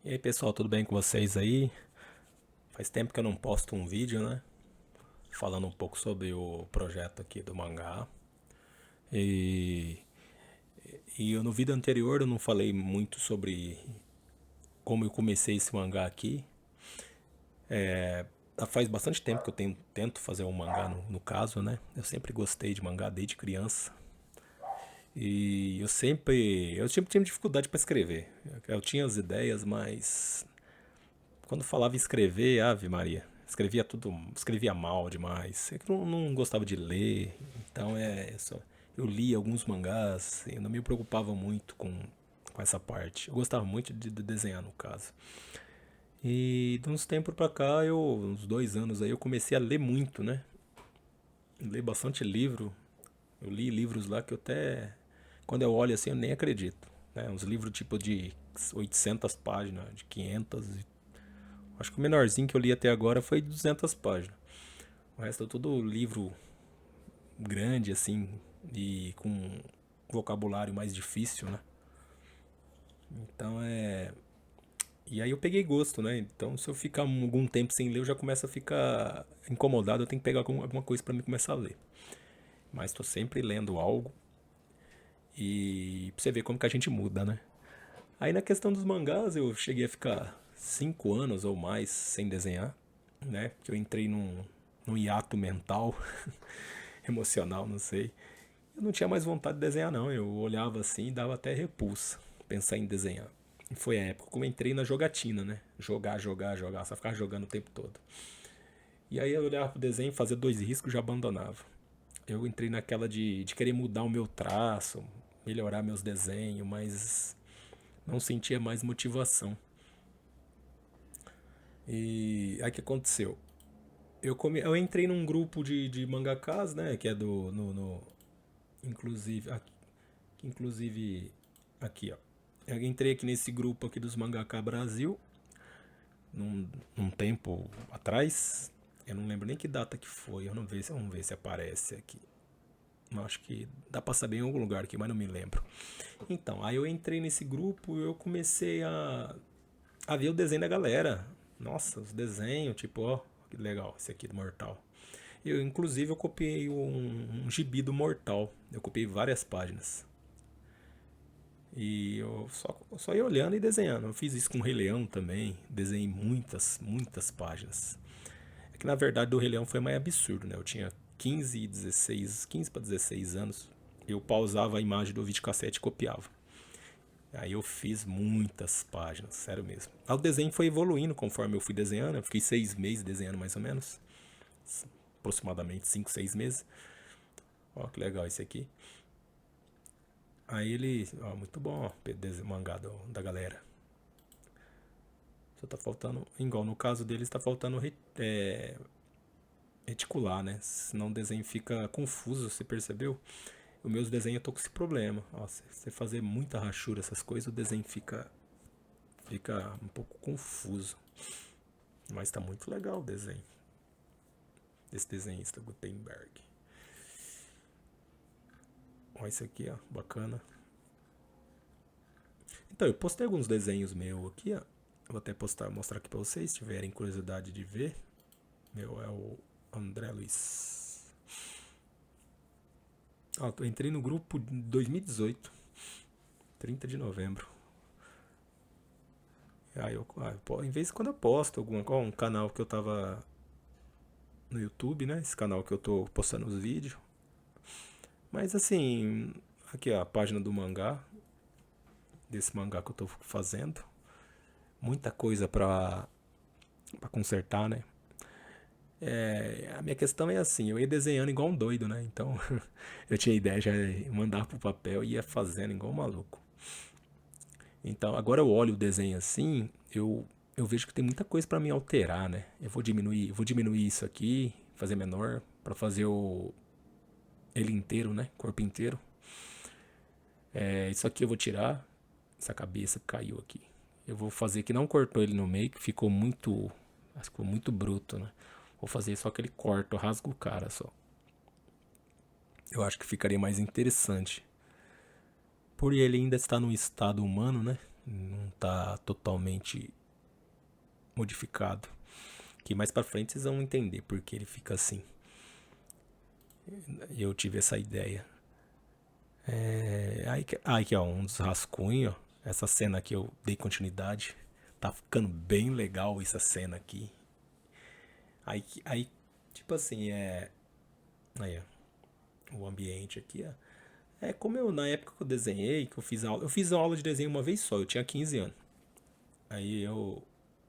E aí pessoal, tudo bem com vocês aí? Faz tempo que eu não posto um vídeo, né? Falando um pouco sobre o projeto aqui do mangá. E, no vídeo anterior eu não falei muito sobre como eu comecei esse mangá aqui. Faz bastante tempo que eu tento fazer um mangá no caso, né? Eu sempre gostei de mangá desde criança. E eu sempre tive dificuldade para escrever. Eu tinha as ideias, mas quando falava em escrever, Ave Maria, escrevia tudo, escrevia mal demais. Eu não gostava de ler, então eu lia alguns mangás, eu não me preocupava muito com essa parte. Eu gostava muito de desenhar, no caso. E de uns tempos pra cá, uns 2 anos aí, eu comecei a ler muito, né? Ler bastante livro. Eu li livros lá que eu até, quando eu olho assim, eu nem acredito. Né? Uns livros tipo de 800 páginas, de 500. Acho que o menorzinho que eu li até agora foi 200 páginas. O resto é tudo livro grande, assim, e com vocabulário mais difícil, né? Então é. E aí eu peguei gosto, né? Então se eu ficar algum tempo sem ler, eu já começo a ficar incomodado, eu tenho que pegar alguma coisa para me começar a ler. Mas tô sempre lendo algo e pra você ver como que a gente muda, né? Aí na questão dos mangás, eu cheguei a ficar 5 anos ou mais sem desenhar, né? Porque eu entrei num hiato mental, emocional, não sei. Eu não tinha mais vontade de desenhar, não. Eu olhava assim e dava até repulsa pensar em desenhar. E foi a época que eu entrei na jogatina, né? Jogar, jogar, jogar, só ficar jogando o tempo todo. E aí eu olhava pro desenho, fazia 2 riscos e já abandonava. Eu entrei naquela de querer mudar o meu traço, melhorar meus desenhos, mas não sentia mais motivação. E aí o que aconteceu? Eu entrei num grupo de mangakas, né? Que é do. Inclusive. Inclusive. Aqui, ó. Eu entrei aqui nesse grupo aqui dos Mangaka Brasil. Num tempo atrás. Eu não lembro nem que data que foi. Vamos ver se aparece aqui. Eu acho que dá pra saber em algum lugar aqui, mas não me lembro. Então, aí eu entrei nesse grupo e eu comecei a ver o desenho da galera. Nossa, os desenhos, tipo, ó, que legal, esse aqui do Mortal. Inclusive, eu copiei um gibi do Mortal. Eu copiei várias páginas. E eu só ia olhando e desenhando. Eu fiz isso com o Rei Leão também. Desenhei muitas, muitas páginas. É que na verdade do Rei Leão foi mais absurdo, né? Eu tinha 15 para 16 anos. Eu pausava a imagem do videocassete e copiava. Aí eu fiz muitas páginas, sério mesmo. Aí o desenho foi evoluindo conforme eu fui desenhando. Eu fiquei 6 meses desenhando mais ou menos. Aproximadamente 5, 6 meses. Ó, que legal esse aqui. Aí ele, ó, muito bom, ó, mangá da galera. Só tá faltando, igual no caso dele, está faltando reticular, né? Senão o desenho fica confuso, você percebeu? Os meus desenhos eu tô com esse problema. Ó, se você fazer muita rachura, essas coisas, o desenho fica um pouco confuso. Mas tá muito legal o desenho. Desse desenhista, Gutenberg. Olha isso aqui, ó, bacana. Então, eu postei alguns desenhos meus aqui, ó. Vou até mostrar aqui pra vocês, se tiverem curiosidade de ver. Meu é o André Luiz. Ó, eu entrei no grupo em 2018, 30 de novembro. Aí em vez de quando eu posto um canal que eu tava no YouTube, né? Esse canal que eu tô postando os vídeos. Mas assim, aqui ó, a página do mangá, desse mangá que eu tô fazendo. Muita coisa pra consertar, né? A minha questão é assim, eu ia desenhando igual um doido, né? Então eu tinha ideia já de mandar pro papel e ia fazendo igual um maluco. Então agora eu olho o desenho assim, eu vejo que tem muita coisa pra mim alterar, né? Eu vou diminuir isso aqui, fazer menor, pra fazer ele inteiro, né? Corpo inteiro. Isso aqui eu vou tirar, essa cabeça que caiu aqui. Eu vou fazer que não cortou ele no meio, que ficou muito bruto, né? Vou fazer só que ele corta, eu rasgo o cara só. Eu acho que ficaria mais interessante. Por ele ainda estar no estado humano, né? Não tá totalmente modificado. Que mais pra frente vocês vão entender porque ele fica assim. E eu tive essa ideia. Aí que ó, um dos rascunhos, ó. Essa cena aqui eu dei continuidade. Tá ficando bem legal essa cena aqui. Aí tipo assim, aí, ó, o ambiente aqui, ó. É como eu, na época que eu desenhei, que eu fiz aula de desenho uma vez só, eu tinha 15 anos. Aí eu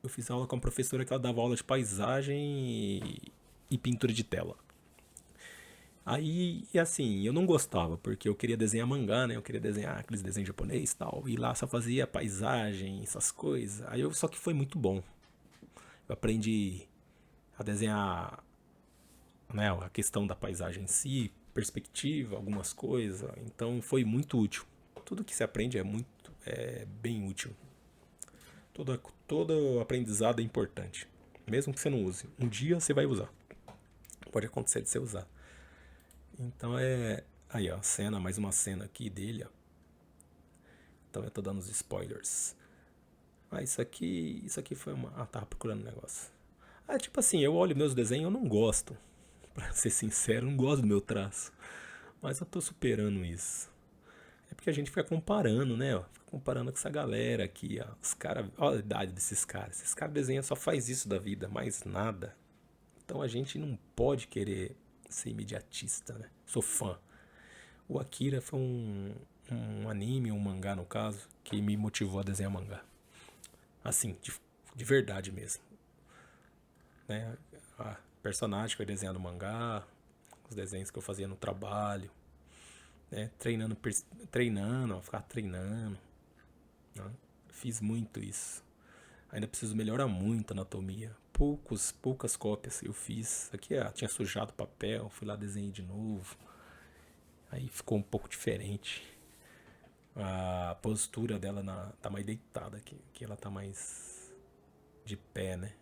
fiz aula com uma professora que ela dava aula de paisagem e pintura de tela. Aí, e assim, eu não gostava, porque eu queria desenhar mangá, né? Eu queria desenhar aqueles desenhos japonês e tal. E lá só fazia paisagem, essas coisas. Só que foi muito bom. Eu aprendi a desenhar, né, a questão da paisagem em si, perspectiva, algumas coisas. Então foi muito útil. Tudo que se aprende é bem útil. Todo aprendizado é importante. Mesmo que você não use. Um dia você vai usar. Pode acontecer de você usar. Então é. Aí, ó, cena, mais uma cena aqui dele, ó. Então eu tô dando os spoilers. Ah, isso aqui foi uma. Ah, tava procurando um negócio. Ah, tipo assim, eu olho meus desenhos, eu não gosto. Pra ser sincero, eu não gosto do meu traço. Mas eu tô superando isso. É porque a gente fica comparando, né? Ó, fica comparando com essa galera aqui, ó. Os caras. Olha a idade desses caras. Esses caras desenham só faz isso da vida, mais nada. Então a gente não pode querer ser imediatista, né? Sou fã. O Akira foi um anime, um mangá no caso, que me motivou a desenhar mangá. Assim, de verdade mesmo. Né? A personagem que eu desenhar no mangá, os desenhos que eu fazia no trabalho, né? Treinando, ficar treinando. Né? Fiz muito isso. Ainda preciso melhorar muito a anatomia. Poucas cópias eu fiz. Aqui tinha sujado o papel, fui lá desenhei de novo. Aí ficou um pouco diferente. A postura dela tá mais deitada aqui, que ela tá mais de pé, né?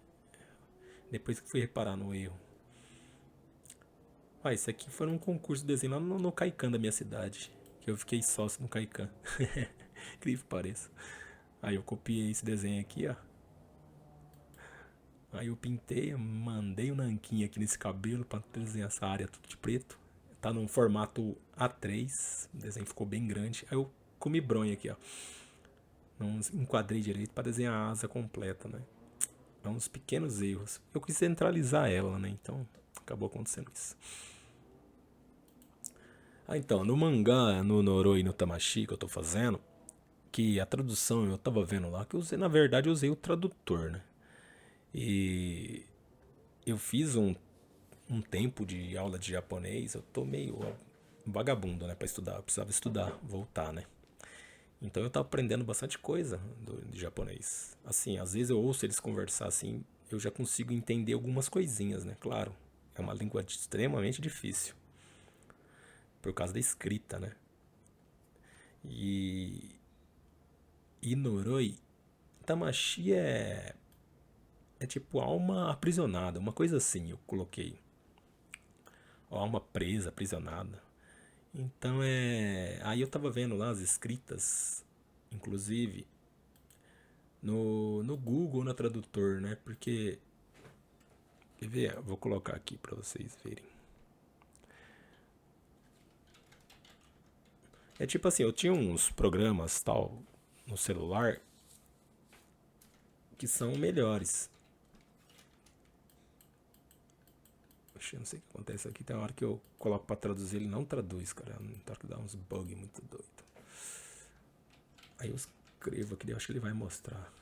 Depois que fui reparar no erro. Ah, isso aqui foi um concurso de desenho lá no Caican da minha cidade. Que eu fiquei sócio no Caican. Incrível que pareça. Aí eu copiei esse desenho aqui, ó. Aí eu pintei, mandei um nanquim aqui nesse cabelo pra desenhar essa área tudo de preto. Tá num formato A3, o desenho ficou bem grande. Aí eu comi bronha aqui, ó. Não enquadrei direito pra desenhar a asa completa, né? É uns pequenos erros. Eu quis centralizar ela, né? Então acabou acontecendo isso. Ah, então, no mangá, no Noroi e no Tamashi que eu tô fazendo, que a tradução eu tava vendo lá, que eu usei, na verdade, eu usei o tradutor, né? E eu fiz um tempo de aula de japonês, eu tô meio vagabundo, né, pra estudar, eu precisava estudar, voltar, né? Então eu tava aprendendo bastante coisa de japonês. Assim, às vezes eu ouço eles conversar assim, eu já consigo entender algumas coisinhas, né? Claro, é uma língua extremamente difícil, por causa da escrita, né? E Inoroi, Tamashi é tipo alma aprisionada, uma coisa assim, eu coloquei. Ou alma presa, aprisionada. Então é. Aí eu tava vendo lá as escritas, inclusive, no Google, na tradutor, né? Porque. Quer ver? Eu vou colocar aqui pra vocês verem. É tipo assim, eu tinha uns programas tal no celular que são melhores. Oxe, eu não sei o que acontece aqui. Tem uma hora que eu coloco pra traduzir, ele não traduz, cara. Tem que dá uns bugs muito doido. Aí eu escrevo aqui, eu acho que ele vai mostrar.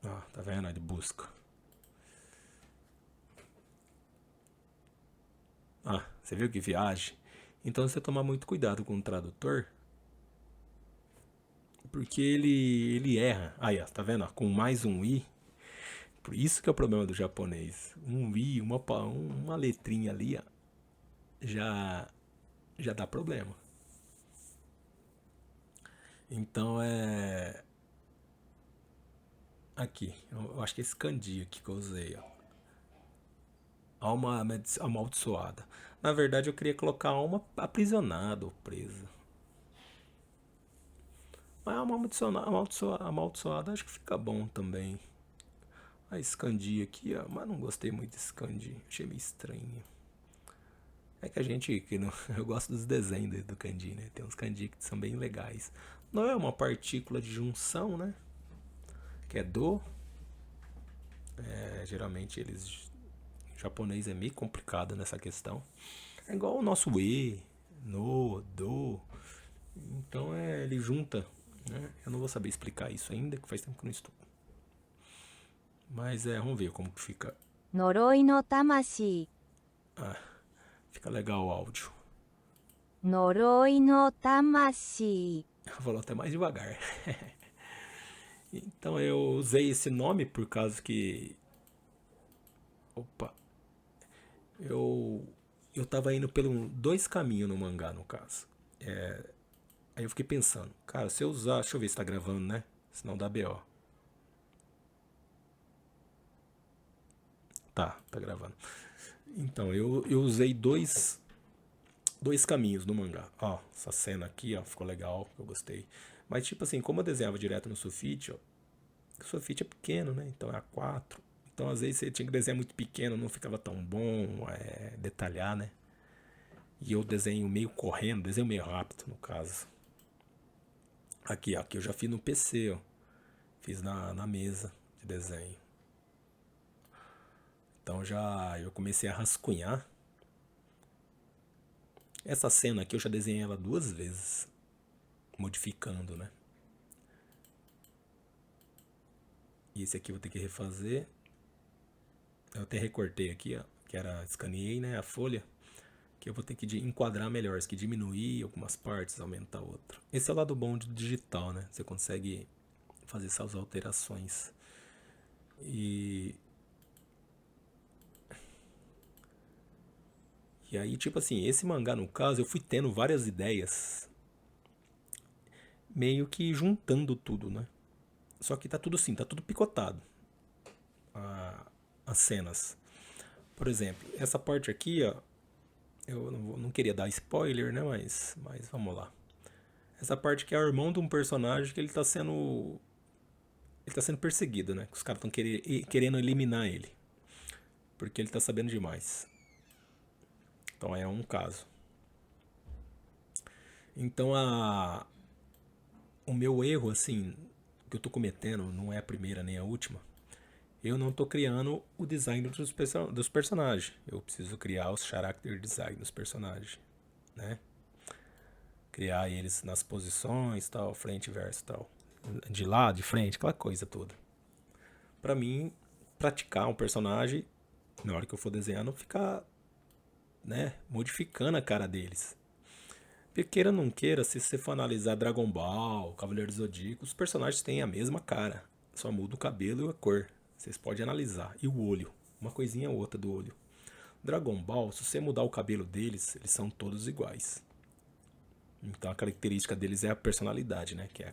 Ah, tá vendo? Ele busca. Ah, você viu que viagem? Então você tomar muito cuidado com o tradutor, porque ele erra. Aí, ó, tá vendo? Ó, com mais um i. Por isso que é o problema do japonês. Um i, uma letrinha ali, ó, já já dá problema. Então é aqui, eu acho que é esse kanji aqui que eu usei, ó. Alma amaldiçoada. Na verdade, eu queria colocar alma aprisionada ou presa. Mas amaldiçoada acho que fica bom também. A Scandi aqui, ó, mas não gostei muito de Scandi. Achei meio estranho. É que a gente, que não, eu gosto dos desenhos do kanji, né? Tem uns kanji que são bem legais. Não é uma partícula de junção, né? Que é do. Geralmente eles. O japonês é meio complicado nessa questão. É igual o nosso e, no, do. Então ele junta. Né? Eu não vou saber explicar isso ainda, que faz tempo que eu não estudo. Mas vamos ver como que fica. 呪いの魂 Fica legal o áudio. 呪いの魂 Falou até mais devagar. Então eu usei esse nome por causa que. Opa! Eu. Eu tava indo pelo dois caminhos no mangá, no caso. Aí eu fiquei pensando, cara, se eu usar. Deixa eu ver se tá gravando, né? Senão dá BO. Tá gravando. Então, eu usei dois caminhos no mangá. Ó, essa cena aqui, ó, ficou legal, eu gostei. Mas, tipo assim, como eu desenhava direto no sulfite, ó, o sulfite é pequeno, né? Então é A4. Então, às vezes, você tinha que desenhar muito pequeno, não ficava tão bom detalhar, né? E eu desenho meio correndo, desenho meio rápido, no caso. Aqui, ó, aqui eu já fiz no PC, ó. Fiz na mesa de desenho. Então já eu comecei a rascunhar. Essa cena aqui eu já desenhei ela duas vezes, modificando, né? E esse aqui eu vou ter que refazer. Eu até recortei aqui, ó, que era, escaneei, né, a folha, que eu vou ter que enquadrar melhor, que diminuir algumas partes, aumentar outra. Esse é o lado bom do digital, né? Você consegue fazer essas alterações. E E aí, tipo assim, esse mangá, no caso, eu fui tendo várias ideias, meio que juntando tudo, né? Só que tá tudo assim, tá tudo picotado, as cenas. Por exemplo, essa parte aqui, ó, eu não queria dar spoiler, né? Mas vamos lá. Essa parte aqui é o irmão de um personagem que ele tá sendo. Ele tá sendo perseguido, né? Os caras estão querendo eliminar ele. Porque ele tá sabendo demais. Então é um caso. Então o meu erro, assim, que eu tô cometendo, não é a primeira nem a última. Eu não tô criando o design dos personagens. Eu preciso criar os character design dos personagens, né? Criar eles nas posições, tal, frente, verso, tal. De lado, de frente, aquela coisa toda. Pra mim, praticar um personagem, na hora que eu for desenhando, ficar, né, modificando a cara deles. Porque queira ou não queira, se você for analisar Dragon Ball, Cavaleiro do Zodíaco, os personagens têm a mesma cara. Só muda o cabelo e a cor. Vocês podem analisar. E o olho. Uma coisinha ou outra do olho. Dragon Ball, se você mudar o cabelo deles, eles são todos iguais. Então a característica deles é a personalidade, né? Que é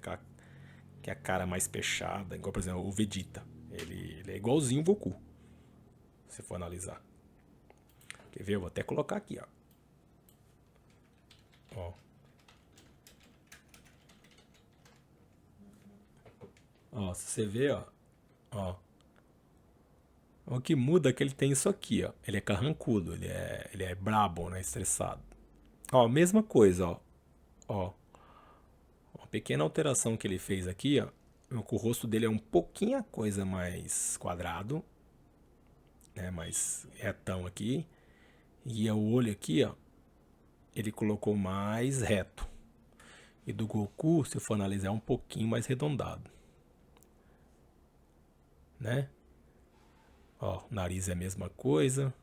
a cara mais fechada. Igual, por exemplo, o Vegeta. Ele é igualzinho o Goku. Se você for analisar. Quer ver? Eu vou até colocar aqui, ó. Ó. Ó, se você ver, ó. Ó. O que muda é que ele tem isso aqui, ó. Ele é carrancudo, ele é brabo, né? Estressado. Ó, mesma coisa, ó. Ó. Uma pequena alteração que ele fez aqui, ó. O rosto dele é um pouquinho a coisa mais quadrado, né? Mais retão aqui. E o olho aqui, ó. Ele colocou mais reto. E do Goku, se eu for analisar, é um pouquinho mais arredondado, né? Ó, nariz é a mesma coisa.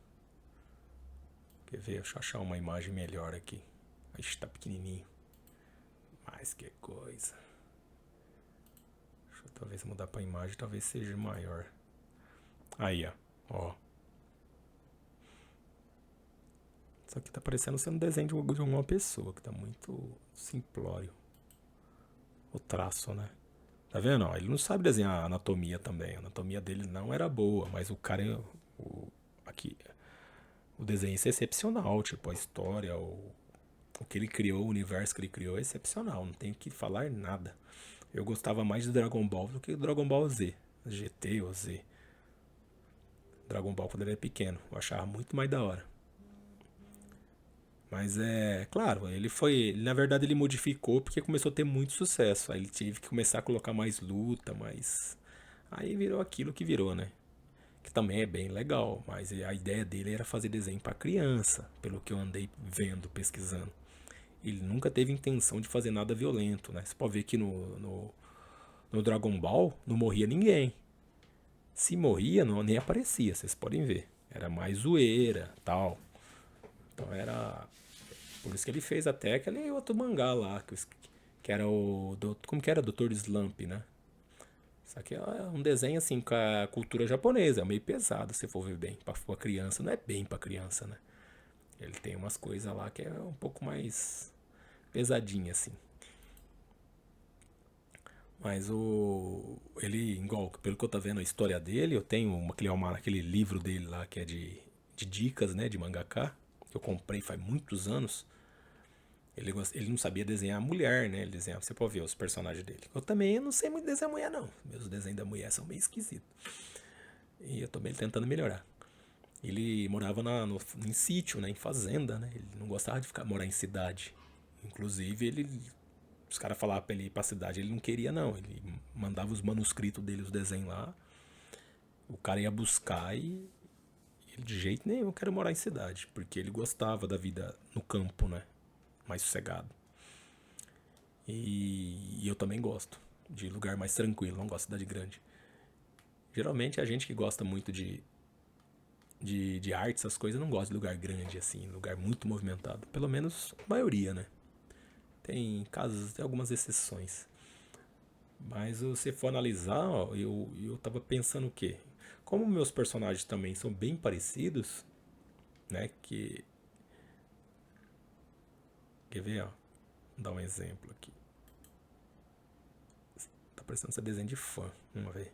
Quer ver? Deixa eu achar uma imagem melhor aqui. Ixi, tá pequenininho. Mas que coisa. Deixa eu talvez mudar pra imagem, talvez seja maior. Aí, ó. Isso aqui tá parecendo ser um desenho de uma pessoa, que tá muito simplório. O traço, né? Tá vendo? Ó, ele não sabe desenhar a anatomia também. A anatomia dele não era boa, mas o cara. Aqui. O desenho é excepcional. Tipo, a história, o que ele criou, o universo que ele criou é excepcional. Não tem que falar nada. Eu gostava mais de Dragon Ball do que Dragon Ball Z. GT ou Z. Dragon Ball quando ele era pequeno. Eu achava muito mais da hora. Mas é, claro, na verdade ele modificou porque começou a ter muito sucesso. Aí ele teve que começar a colocar mais luta, mais aí virou aquilo que virou, né? Que também é bem legal, mas a ideia dele era fazer desenho para criança, pelo que eu andei vendo, pesquisando. Ele nunca teve intenção de fazer nada violento, né? Você pode ver que no Dragon Ball não morria ninguém. Se morria, não, nem aparecia, vocês podem ver. Era mais zoeira, tal. Então era por isso que ele fez até aquele outro mangá lá, que era como que era? Doutor Slump, né? Só que é um desenho assim com a cultura japonesa, é meio pesado se for ver bem. Pra criança, não é bem pra criança, né? Ele tem umas coisas lá que é um pouco mais pesadinha assim. Mas igual, pelo que eu tô vendo a história dele, eu tenho aquele livro dele lá que é de dicas, né, de mangaka, que eu comprei faz muitos anos. Ele não sabia desenhar mulher, né? Ele desenhava, você pode ver os personagens dele. Eu também não sei muito desenhar mulher, não. Meus desenhos da mulher são meio esquisitos. E eu tô meio tentando melhorar. Ele morava em sítio, né? Em fazenda, né? Ele não gostava de morar em cidade. Inclusive, os caras falavam pra ele ir pra cidade, ele não queria, não. Ele mandava os manuscritos dele, os desenhos lá. O cara ia buscar e ele, de jeito nenhum, eu quero morar em cidade. Porque ele gostava da vida no campo, né? Mais sossegado. E eu também gosto de lugar mais tranquilo, não gosto de cidade grande. Geralmente a gente que gosta muito de arte, essas coisas, não gosta de lugar grande, assim, lugar muito movimentado. Pelo menos a maioria, né? Tem casos, tem algumas exceções. Mas se você for analisar, ó, eu tava pensando o quê? Como meus personagens também são bem parecidos, né? Quer ver, ó? Vou dar um exemplo aqui. Tá parecendo ser desenho de fã. Vamos ver.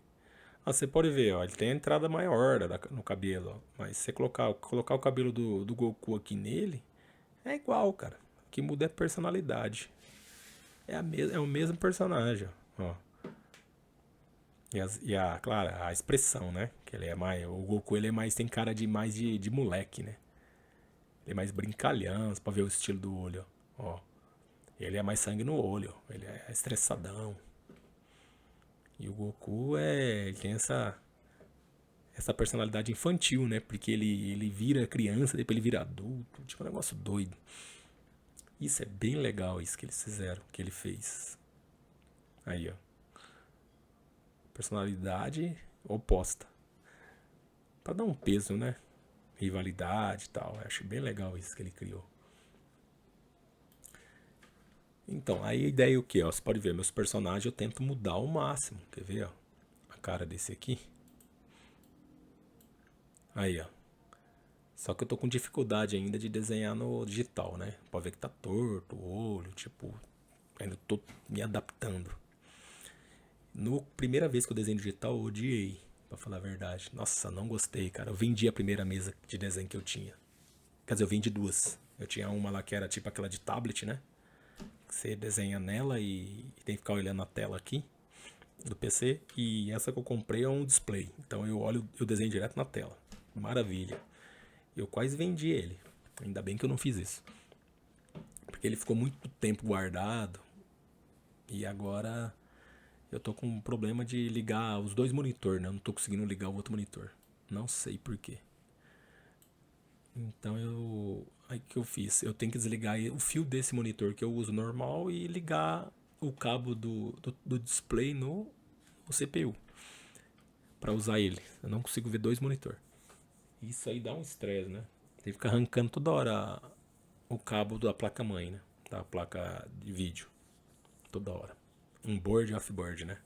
Ah, você pode ver, ó, ele tem a entrada maior no cabelo, ó, mas se você colocar o cabelo do Goku aqui nele, é igual, cara. O que muda é a personalidade. É o mesmo personagem, ó. Claro, a expressão, né? Que ele é mais, o Goku ele é mais, tem cara de moleque, né? Ele é mais brincalhão, pra ver o estilo do olho, ó. Ele é mais sangue no olho, ele é estressadão. E o Goku ele tem essa personalidade infantil, né? Porque ele vira criança, depois ele vira adulto. Tipo, um negócio doido. Isso é bem legal, isso que eles fizeram, que ele fez. Aí, ó. Personalidade oposta. Pra dar um peso, né? Rivalidade e tal. Eu acho bem legal isso que ele criou. Então, aí a ideia é o que? Ó, você pode ver, meus personagens eu tento mudar ao máximo. Quer ver, ó? A cara desse aqui. Aí, ó. Só que eu tô com dificuldade ainda de desenhar no digital, né? Pode ver que tá torto o olho, tipo, ainda tô me adaptando. No primeira vez que eu desenho digital, eu odiei, pra falar a verdade. Nossa, não gostei, cara. Eu vendi a primeira mesa de desenho que eu tinha. Quer dizer, eu vendi duas. Eu tinha uma lá que era tipo aquela de tablet, né? Que você desenha nela e tem que ficar olhando a tela aqui do PC. E essa que eu comprei é um display. Então eu desenho direto na tela. Maravilha. Eu quase vendi ele. Ainda bem que eu não fiz isso. Porque ele ficou muito tempo guardado. E agora eu tô com um problema de ligar os dois monitores, né? Eu não tô conseguindo ligar o outro monitor. Não sei porquê. Então aí que eu fiz? Eu tenho que desligar o fio desse monitor que eu uso normal e ligar o cabo do display no CPU. Pra usar ele. Eu não consigo ver dois monitores. Isso aí dá um estresse, né? Tem que ficar arrancando toda hora o cabo da placa-mãe, né? Da placa de vídeo. Toda hora. Um board e off-board, né?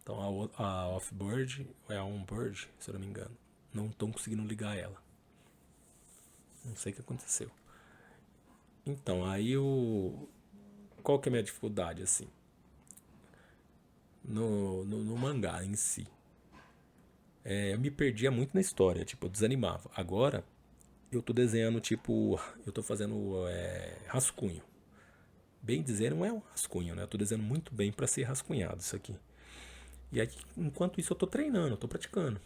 Então a off-board é a on-board, se eu não me engano. Não estão conseguindo ligar ela. Não sei o que aconteceu. Então, aí qual que é a minha dificuldade, assim? No mangá em si. Eu me perdia muito na história, tipo, eu desanimava. Agora, eu tô desenhando, tipo, eu tô fazendo rascunho. bem dizer, não é um rascunho, né? Eu tô desenhando muito bem para ser rascunhado isso aqui. E aí, enquanto isso, eu tô treinando, eu tô praticando.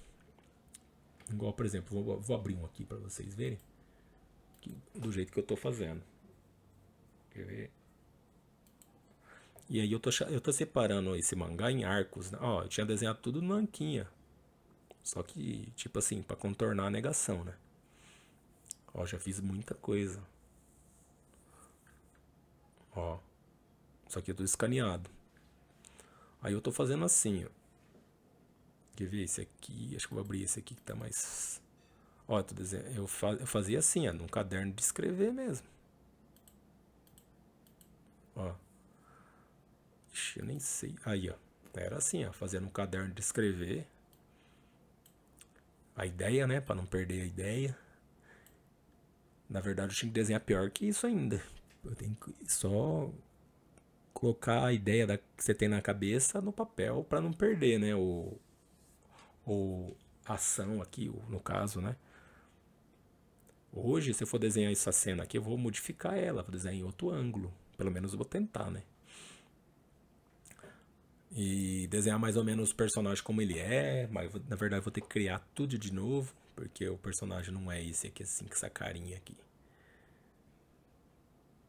Igual, por exemplo, vou abrir um aqui para vocês verem do jeito que eu tô fazendo. Quer ver? E aí eu tô separando esse mangá em arcos, né? Ó, eu tinha desenhado tudo no nanquinha. Só que, tipo assim, pra contornar a negação, né? Ó, já fiz muita coisa. Ó, só que eu tô escaneado. Aí eu tô fazendo assim, ó. Quer ver esse aqui? Acho que eu vou abrir esse aqui que tá mais... Ó, eu fazia assim, ó, num caderno de escrever mesmo. Ó. Ixi, eu nem sei. Aí, ó. Era assim, ó, fazendo um caderno de escrever. A ideia, né? Pra não perder a ideia. Na verdade, eu tinha que desenhar pior que isso ainda. Eu tenho que só colocar a ideia que você tem na cabeça no papel pra não perder, né? A ação aqui, no caso, né? Hoje, se eu for desenhar essa cena aqui, eu vou modificar ela, vou desenhar em outro ângulo. Pelo menos eu vou tentar, né? E desenhar mais ou menos o personagem como ele é, mas na verdade eu vou ter que criar tudo de novo, porque o personagem não é esse aqui assim, com essa carinha aqui.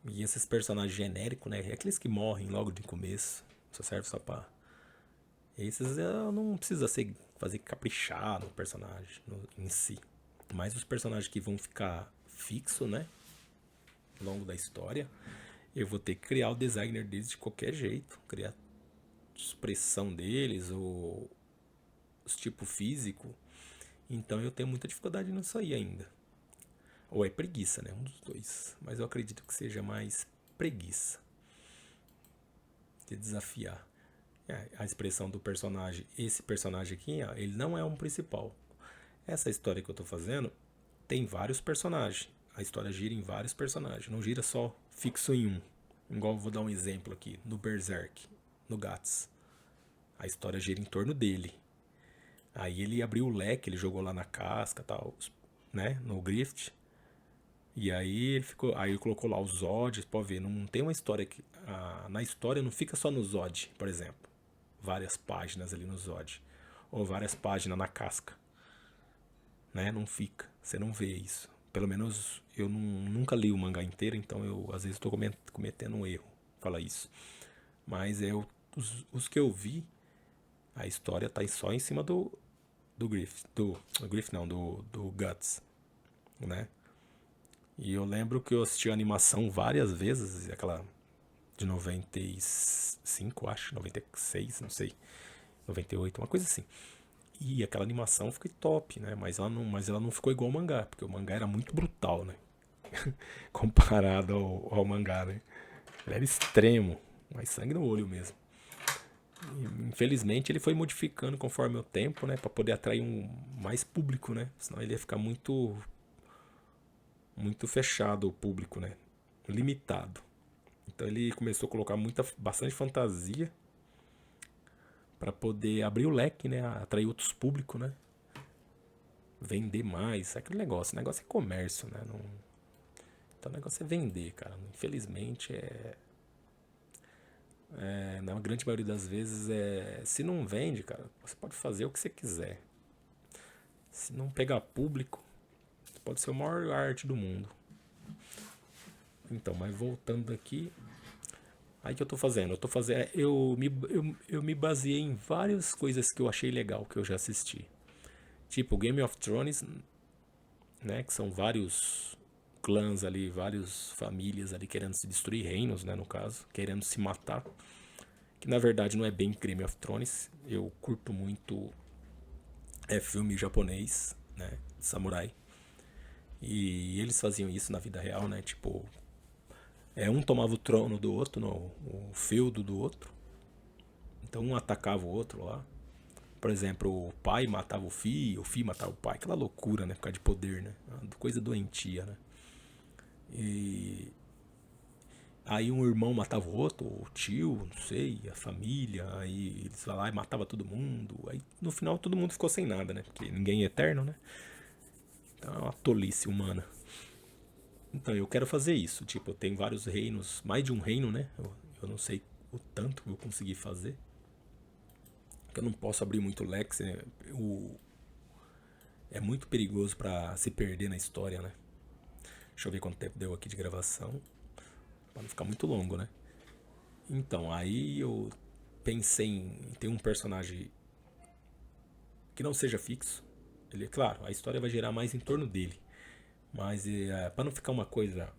E esses personagens genéricos, né? É aqueles que morrem logo de começo, só serve só pra... Esses eu não precisa fazer caprichar no personagem em si. Mas os personagens que vão ficar fixos, né? Ao longo da história, eu vou ter que criar o designer deles de qualquer jeito, criar a expressão deles, ou os tipos físico. Então eu tenho muita dificuldade nisso aí ainda. Ou é preguiça, né? Um dos dois. Mas eu acredito que seja mais preguiça de desafiar. A expressão do personagem. Esse personagem aqui, ó, ele não é um principal. Essa história que eu tô fazendo tem vários personagens. A história gira em vários personagens. Não gira só fixo em um. Igual vou dar um exemplo aqui. No Berserk. No Guts. A história gira em torno dele. Aí ele abriu o leque, ele jogou lá na casca, tal, né, no Grift. E aí ele colocou lá os Zod, pode ver, não tem uma história que na história não fica só no Zod, por exemplo, várias páginas ali no Zod ou várias páginas na casca, né? Não fica, você não vê isso. Pelo menos eu nunca li o mangá inteiro, então eu às vezes estou cometendo um erro, falar isso. Mas os que eu vi, a história tá só em cima do Griff, do Griff não, do Guts, né? E eu lembro que eu assisti a animação várias vezes, aquela de 95, acho, 96, não sei, 98, uma coisa assim. E aquela animação ficou top, né? Mas ela não ficou igual ao mangá, porque o mangá era muito brutal, né? Comparado ao mangá, né? Ele era extremo, mais sangue no olho mesmo. E, infelizmente ele foi modificando conforme o tempo, né? Pra poder atrair mais público, né? Senão ele ia ficar muito fechado o público, né? Limitado. Então ele começou a colocar bastante fantasia para poder abrir o leque, né? Atrair outros públicos, né? Vender mais, aquele negócio. O negócio é comércio, né? Não... Então o negócio é vender, cara. Infelizmente na grande maioria das vezes se não vende, cara, você pode fazer o que você quiser. Se não pegar público, pode ser a maior arte do mundo. Então, mas voltando aqui, aí que eu tô fazendo? Eu me baseei em várias coisas que eu achei legal, que eu já assisti. Tipo Game of Thrones, né? Que são vários clãs ali, várias famílias ali querendo se destruir reinos, né? No caso, querendo se matar. Que na verdade não é bem Game of Thrones. Eu curto muito filme japonês, né? Samurai. E eles faziam isso na vida real, né? Tipo, um tomava o trono do outro, o feudo do outro. Então um atacava o outro lá. Por exemplo, o pai matava o filho matava o pai. Aquela loucura, né? Por causa de poder, né? Coisa doentia, né? E aí um irmão matava o outro, o tio, não sei, a família. Aí eles iam lá e matava todo mundo. Aí no final todo mundo ficou sem nada, né? Porque ninguém é eterno, né? Então é uma tolice humana. Então, eu quero fazer isso. Tipo, eu tenho vários reinos, mais de um reino, né? Eu não sei o tanto que eu consegui fazer. Porque eu não posso abrir muito leque, né? É muito perigoso pra se perder na história, né? Deixa eu ver quanto tempo deu aqui de gravação. Pra não ficar muito longo, né? Então, aí eu pensei em ter um personagem que não seja fixo. Ele, claro, a história vai girar mais em torno dele. Mas para não ficar uma coisa,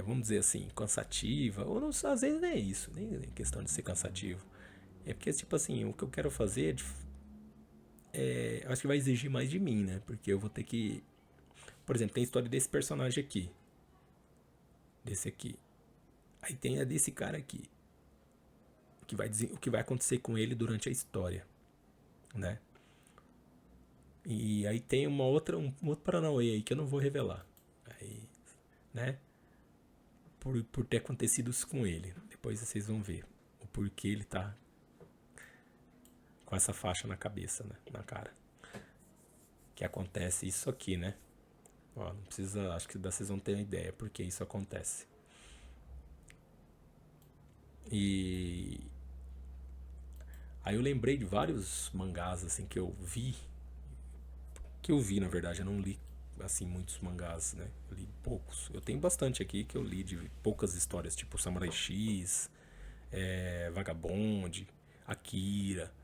vamos dizer assim, cansativa, ou não, às vezes nem é isso, nem é questão de ser cansativo. É porque, tipo assim, o que eu quero fazer acho que vai exigir mais de mim, né? Porque eu vou ter que. Por exemplo, tem a história desse personagem aqui. Desse aqui. Aí tem a desse cara aqui. O que vai acontecer com ele durante a história, né? E aí tem um outro Paranauê aí que eu não vou revelar. Aí, né? Por ter acontecido isso com ele. Depois vocês vão ver o porquê ele tá com essa faixa na cabeça, né? Na cara. Que acontece isso aqui, né? Ó, não precisa. Acho que vocês vão ter uma ideia porque isso acontece. E aí eu lembrei de vários mangás assim que eu vi. Que eu vi, na verdade, eu não li assim muitos mangás, né? Eu li poucos. Eu tenho bastante aqui que eu li de poucas histórias, tipo Samurai X, Vagabond, Akira,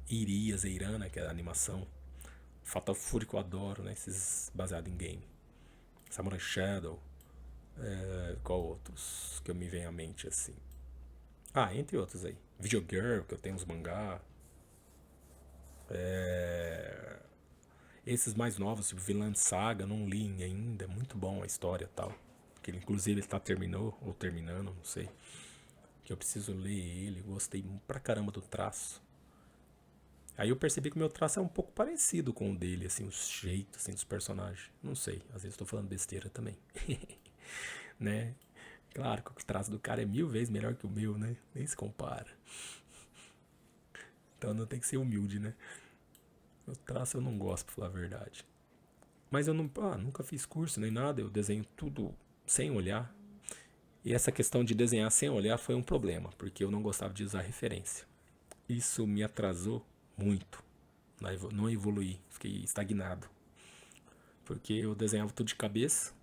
Irias, Eirana, que é a animação. Fatal Fury que eu adoro, né? Esses baseados em game. Samurai Shadow, qual outros que eu me venho à mente assim? Ah, entre outros aí. Video Girl, que eu tenho uns mangá. Esses mais novos, tipo Vinland Saga, não li ainda. É muito bom a história e tal. Que inclusive ele terminou, ou terminando, não sei. Que eu preciso ler ele. Gostei pra caramba do traço. Aí eu percebi que o meu traço é um pouco parecido com o dele, assim, os jeitos assim, dos personagens. Não sei, às vezes estou falando besteira também. Né? Claro que o traço do cara é 1000 vezes melhor que o meu, né? Nem se compara. Então não tem que ser humilde, né? O traço eu não gosto, pra falar a verdade. Mas eu nunca fiz curso nem nada, eu desenho tudo sem olhar. E essa questão de desenhar sem olhar foi um problema, porque eu não gostava de usar referência. Isso me atrasou muito. Não evoluí, fiquei estagnado. Porque eu desenhava tudo de cabeça.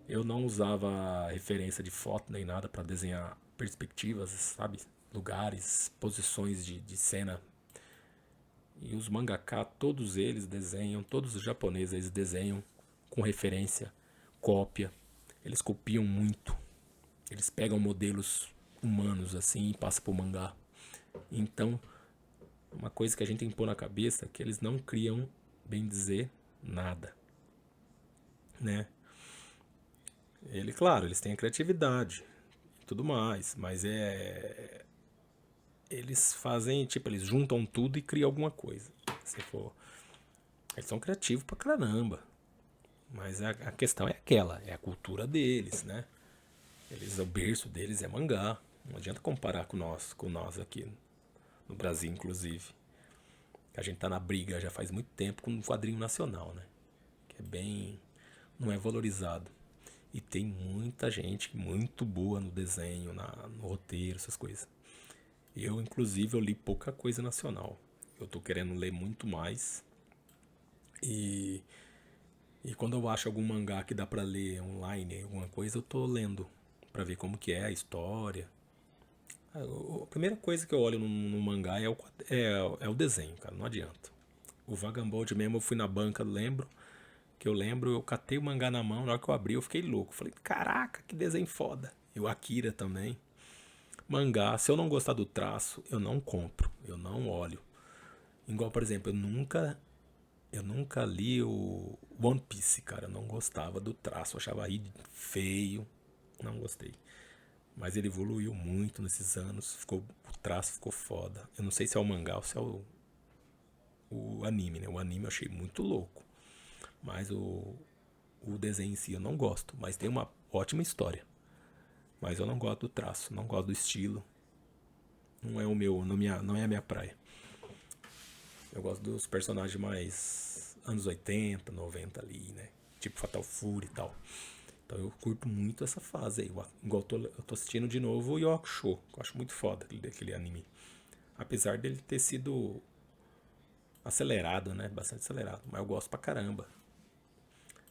Eu não usava referência de foto nem nada para desenhar perspectivas, sabe? Lugares, posições de cena. E os mangaka, todos eles desenham, todos os japoneses eles desenham com referência, cópia. Eles copiam muito. Eles pegam modelos humanos assim e passam pro mangá. Então, uma coisa que a gente tem que pôr na cabeça é que eles não criam, bem dizer, nada, né? Claro, eles têm a criatividade e tudo mais, mas eles fazem, tipo, eles juntam tudo e criam alguma coisa. Se for, eles são criativos pra caramba. Mas a questão é aquela, é a cultura deles, né? O berço deles é mangá. Não adianta comparar com nós aqui no Brasil, inclusive. A gente tá na briga já faz muito tempo com um quadrinho nacional, né? Que é bem, não é valorizado. E tem muita gente muito boa no desenho, no roteiro, essas coisas. Inclusive, eu li pouca coisa nacional. Eu tô querendo ler muito mais. E, e quando eu acho algum mangá que dá pra ler online, alguma coisa, eu tô lendo. Pra ver como que é a história. A primeira coisa que eu olho no mangá é o desenho, cara. Não adianta. O Vagabond mesmo, eu fui na banca, eu catei o mangá na mão, na hora que eu abri eu fiquei louco. Falei, caraca, que desenho foda. E o Akira também. Mangá, se eu não gostar do traço, eu não compro, eu não olho. Igual, por exemplo, eu nunca li o One Piece, cara. Eu não gostava do traço, eu achava feio, não gostei. Mas ele evoluiu muito nesses anos, o traço ficou foda. Eu não sei se é o mangá ou se é o anime, né? O anime eu achei muito louco. Mas o desenho em si eu não gosto, mas tem uma ótima história. Mas eu não gosto do traço, não gosto do estilo. Não é o meu, não é a minha praia. Eu gosto dos personagens anos 80, 90 ali, né? Tipo Fatal Fury e tal. Então eu curto muito essa fase aí. Igual eu tô assistindo de novo o Yu Hakusho, que eu acho muito foda aquele anime. Apesar dele ter sido acelerado, né? Bastante acelerado. Mas eu gosto pra caramba.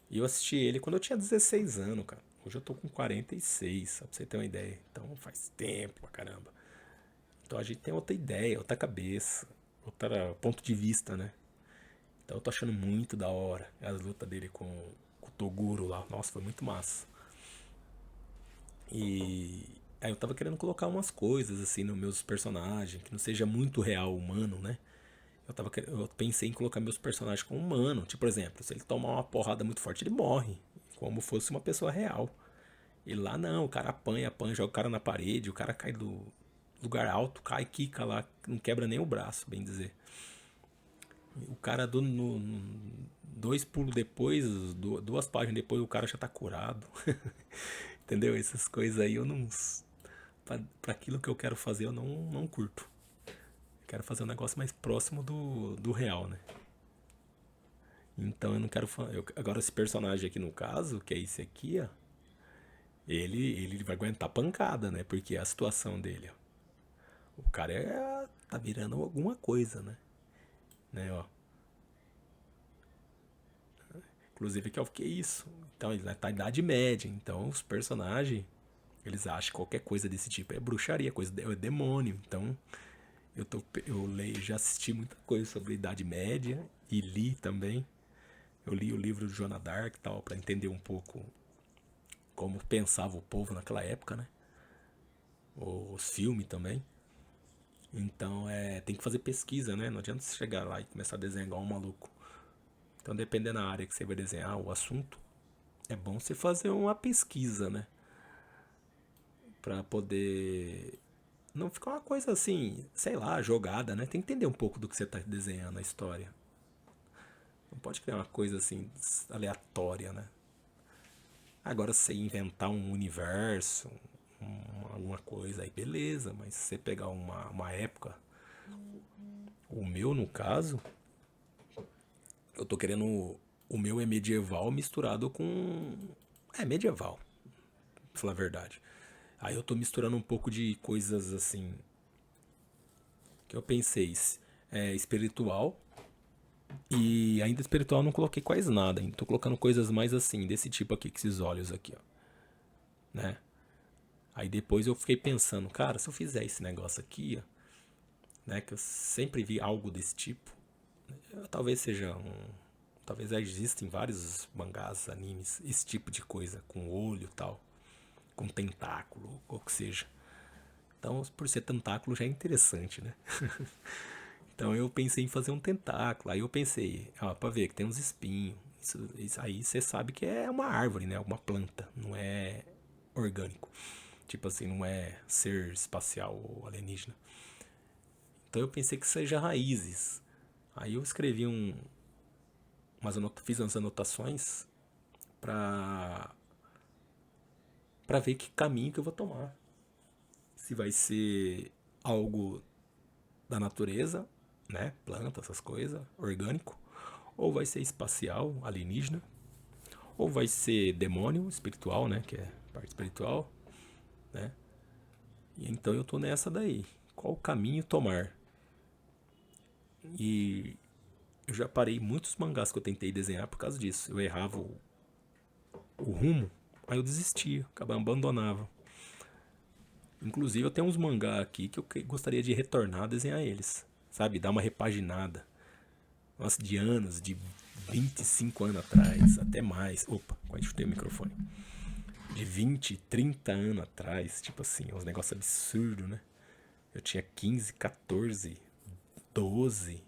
E eu assisti ele quando eu tinha 16 anos, cara. Hoje eu tô com 46, só pra você ter uma ideia. Então faz tempo pra caramba. Então a gente tem outra ideia, outra cabeça, outro ponto de vista, né? Então eu tô achando muito da hora as lutas dele com o Toguro lá. Nossa, foi muito massa. E aí eu tava querendo colocar umas coisas assim nos meus personagens, que não seja muito real humano, né? Eu pensei em colocar meus personagens como humano. Tipo, por exemplo, se ele tomar uma porrada muito forte, ele morre. Como fosse uma pessoa real. E lá não, o cara apanha, joga o cara na parede, o cara cai do lugar alto, cai, quica lá, não quebra nem o braço, bem dizer. O cara dois pulos depois, duas páginas depois, o cara já tá curado. Entendeu? Essas coisas aí eu não. Pra aquilo que eu quero fazer, eu não curto. Quero fazer um negócio mais próximo do real, né? Então eu não quero. Agora, esse personagem aqui no caso, que é esse aqui, ó. Ele vai aguentar pancada, né? Porque é a situação dele, ó. O cara tá virando alguma coisa, né, ó. Inclusive que é o que é isso. Então ele tá em idade média. Então os personagens, eles acham que qualquer coisa desse tipo é bruxaria, é demônio. Então eu leio, já assisti muita coisa sobre a Idade Média e li também. Eu li o livro de Joana Dark e tal, para entender um pouco como pensava o povo naquela época, né? Os filmes também. Então tem que fazer pesquisa, né? Não adianta você chegar lá e começar a desenhar igual um maluco. Então, dependendo da área que você vai desenhar, o assunto, é bom você fazer uma pesquisa, né? Pra poder não ficar uma coisa assim, sei lá, jogada, né? Tem que entender um pouco do que você tá desenhando a história. Não pode criar uma coisa assim aleatória, né? Agora, se você inventar um universo, alguma coisa aí, beleza, mas se você pegar uma época, o meu no caso, eu tô querendo. O meu é medieval misturado com. É medieval, pra falar a verdade. Aí eu tô misturando um pouco de coisas assim. Que eu pensei. Espiritual. E ainda espiritual eu não coloquei quase nada. Tô colocando coisas mais assim, desse tipo aqui, com esses olhos aqui, ó. Né? Aí depois eu fiquei pensando, cara, se eu fizer esse negócio aqui, ó, né? Que eu sempre vi algo desse tipo. Talvez seja um. Talvez já existem vários mangás, animes, esse tipo de coisa, com olho e tal, com tentáculo, ou o que seja. Então, por ser tentáculo já é interessante, né? Então eu pensei em fazer um tentáculo. Aí eu pensei, ó, pra ver que tem uns espinhos. Isso aí você sabe que é uma árvore, né? Uma planta, não é orgânico. Tipo assim, não é ser espacial ou alienígena. Então eu pensei que seja raízes. Aí eu escrevi fiz umas anotações pra, pra ver que caminho que eu vou tomar. Se vai ser algo da natureza, né? Planta, essas coisas, orgânico. Ou vai ser espacial, alienígena. Ou vai ser demônio, espiritual, né? Que é parte espiritual, né? E então eu tô nessa daí. Qual caminho tomar? E eu já parei muitos mangás que eu tentei desenhar por causa disso. Eu errava o rumo, aí eu desistia, acabava abandonava. Inclusive eu tenho uns mangá aqui que eu gostaria de retornar a desenhar eles. Sabe? Dar uma repaginada. Nossa, de anos, de 25 anos atrás, até mais. Opa, quase chutei o microfone. De 20, 30 anos atrás, tipo assim, uns negócios absurdos, né? Eu tinha 15, 14, 12.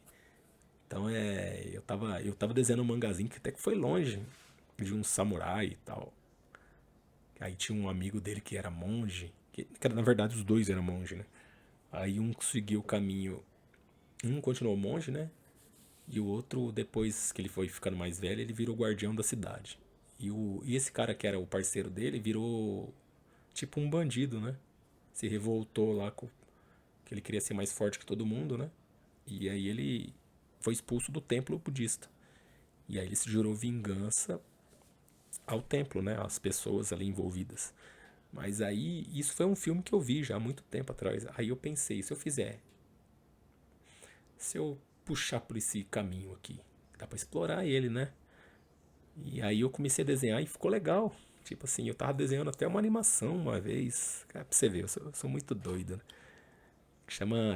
Então eu tava desenhando um mangazinho que até que foi longe, de um samurai e tal. Aí tinha um amigo dele que era monge, que na verdade os dois eram monge, né? Aí um seguiu o caminho, um continuou monge, né? E o outro, depois que ele foi ficando mais velho, ele virou guardião da cidade. E esse cara que era o parceiro dele virou tipo um bandido, né? Se revoltou lá que ele queria ser mais forte que todo mundo, né? E aí ele foi expulso do templo budista. E aí ele se jurou vingança ao templo, né? Às pessoas ali envolvidas. Mas aí, isso foi um filme que eu vi já há muito tempo atrás. Aí eu pensei, se eu puxar por esse caminho aqui, dá pra explorar ele, né? E aí eu comecei a desenhar e ficou legal. Tipo assim, eu tava desenhando até uma animação uma vez. Cara, pra você ver, eu sou muito doido, né? Chama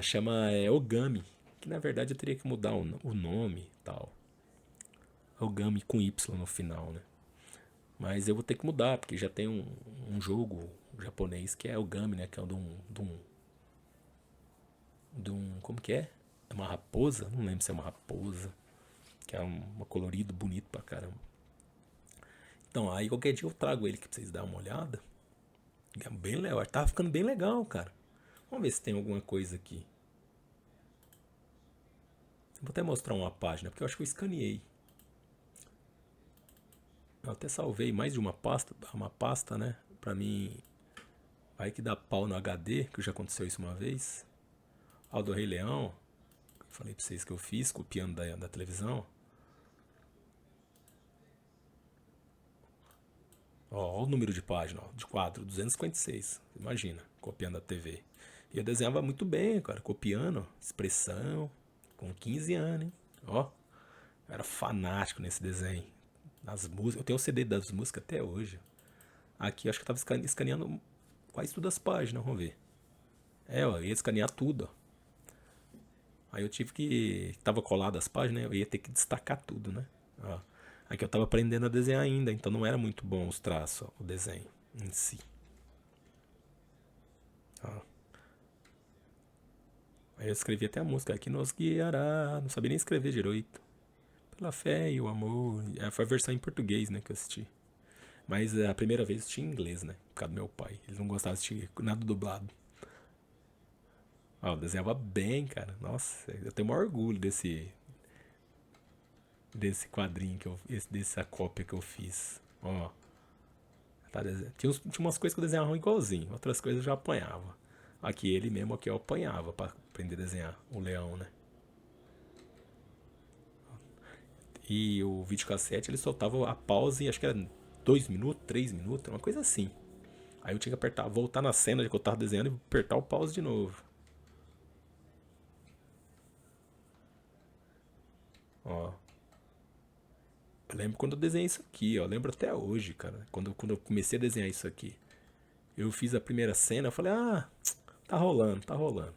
Ogami. Que na verdade eu teria que mudar o nome e tal. Ogami com Y no final, né? Mas eu vou ter que mudar, porque já tem um jogo japonês que é Ogami, né? Que é de um. Como que é? É uma raposa? Não lembro se é uma raposa. Que é um colorido bonito pra caramba. Então, aí qualquer dia eu trago ele aqui pra vocês darem uma olhada. É bem legal. Tava ficando bem legal, cara. Vamos ver se tem alguma coisa aqui. Vou até mostrar uma página, porque eu acho que eu escaneei. Eu até salvei mais de uma pasta, né? Pra mim, vai que dá pau no HD, que já aconteceu isso uma vez. Ao do Rei Leão, falei pra vocês que eu fiz, copiando da televisão. Ó, o número de página, ó, de quadro, 256. Imagina, copiando da TV. E eu desenhava muito bem, cara, copiando, expressão, com 15 anos, hein? Ó, eu era fanático nesse desenho. Nas músicas, eu tenho o CD das músicas até hoje. Aqui eu acho que eu tava escaneando quase todas as páginas, vamos ver. Eu ia escanear tudo, ó. Aí eu tive que. Tava colado as páginas, né? Eu ia ter que destacar tudo, né? Ó. Aqui eu tava aprendendo a desenhar ainda, então não era muito bom os traços, ó, o desenho em si. Ó. Aí eu escrevi até a música, que nos guiará. Não sabia nem escrever direito. Pela fé e o amor. Foi a versão em português, né, que eu assisti. Mas a primeira vez eu assisti em inglês, né? Por causa do meu pai. Ele não gostava de assistir nada dublado. Ó, eu desenhava bem, cara. Nossa, eu tenho o maior orgulho desse quadrinho dessa cópia que eu fiz. Ó, tá tinha umas coisas que eu desenhava igualzinho, outras coisas eu já apanhava. Aqui ele mesmo aqui eu apanhava pra aprender a desenhar o leão, né? E o videocassete ele soltava a pause, acho que era 2 minutos, 3 minutos, uma coisa assim. Aí eu tinha que apertar, voltar na cena de que eu tava desenhando e apertar o pause de novo. Ó, eu lembro quando eu desenhei isso aqui, ó. Eu lembro até hoje, cara. Quando eu comecei a desenhar isso aqui. Eu fiz a primeira cena, eu falei, tá rolando, tá rolando.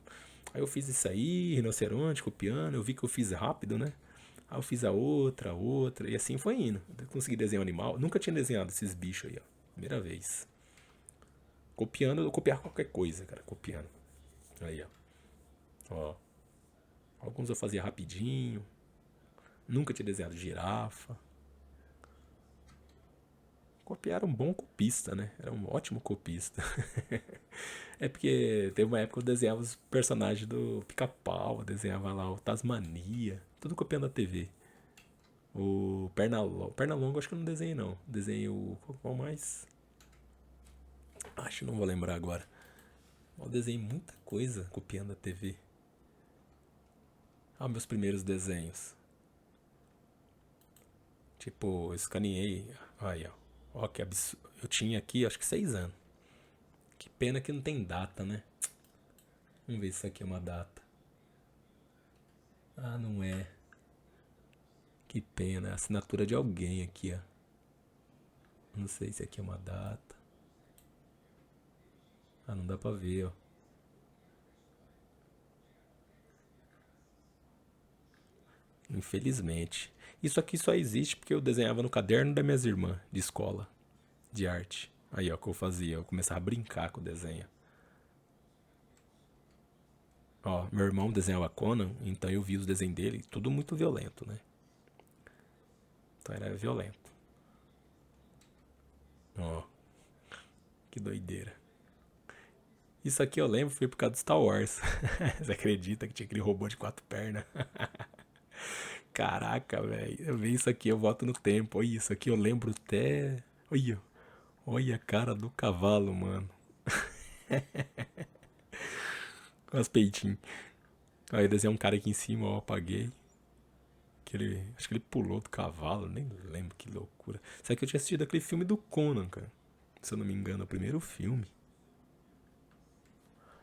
Aí eu fiz isso aí, rinoceronte, copiando, eu vi que eu fiz rápido, né? Aí eu fiz a outra, e assim foi indo. Eu consegui desenhar um animal. Nunca tinha desenhado esses bichos aí, ó. Primeira vez. Copiando, eu copiar qualquer coisa, cara, copiando. Aí, ó. Ó. Alguns eu fazia rapidinho. Nunca tinha desenhado girafa. Copiar era um bom copista, né? Era um ótimo copista. É porque teve uma época que eu desenhava os personagens do Pica-Pau, eu desenhava lá o Tasmania, tudo copiando da TV. O Pernalonga acho que eu não desenhei não. Desenhei o. Qual mais? Acho que não vou lembrar agora. Eu desenhei muita coisa copiando da TV. Ah, meus primeiros desenhos. Tipo, eu escaneei. Aí, ó. Ó, que absurdo. Eu tinha aqui, acho que 6 anos. Que pena que não tem data, né? Vamos ver se isso aqui é uma data. Ah, não é. Que pena. É a assinatura de alguém aqui, ó. Não sei se aqui é uma data. Ah, não dá pra ver, ó. Infelizmente. Isso aqui só existe porque eu desenhava no caderno das minhas irmãs de escola, de arte. Aí, ó, o que eu fazia? Eu começava a brincar com o desenho. Ó, meu irmão desenhava Conan, então eu vi os desenhos dele, tudo muito violento, né? Então era violento. Ó, que doideira. Isso aqui eu lembro foi por causa do Star Wars. Você acredita que tinha aquele robô de 4 pernas? Caraca, velho. Eu vi isso aqui, eu volto no tempo. Olha isso aqui, eu lembro até. Olha, olha a cara do cavalo, mano. Com as peitinhos. Aí eu desenhei um cara aqui em cima, ó, apaguei. Acho que ele pulou do cavalo, nem lembro, que loucura. Sabe que eu tinha assistido aquele filme do Conan, cara. Se eu não me engano, é o primeiro filme.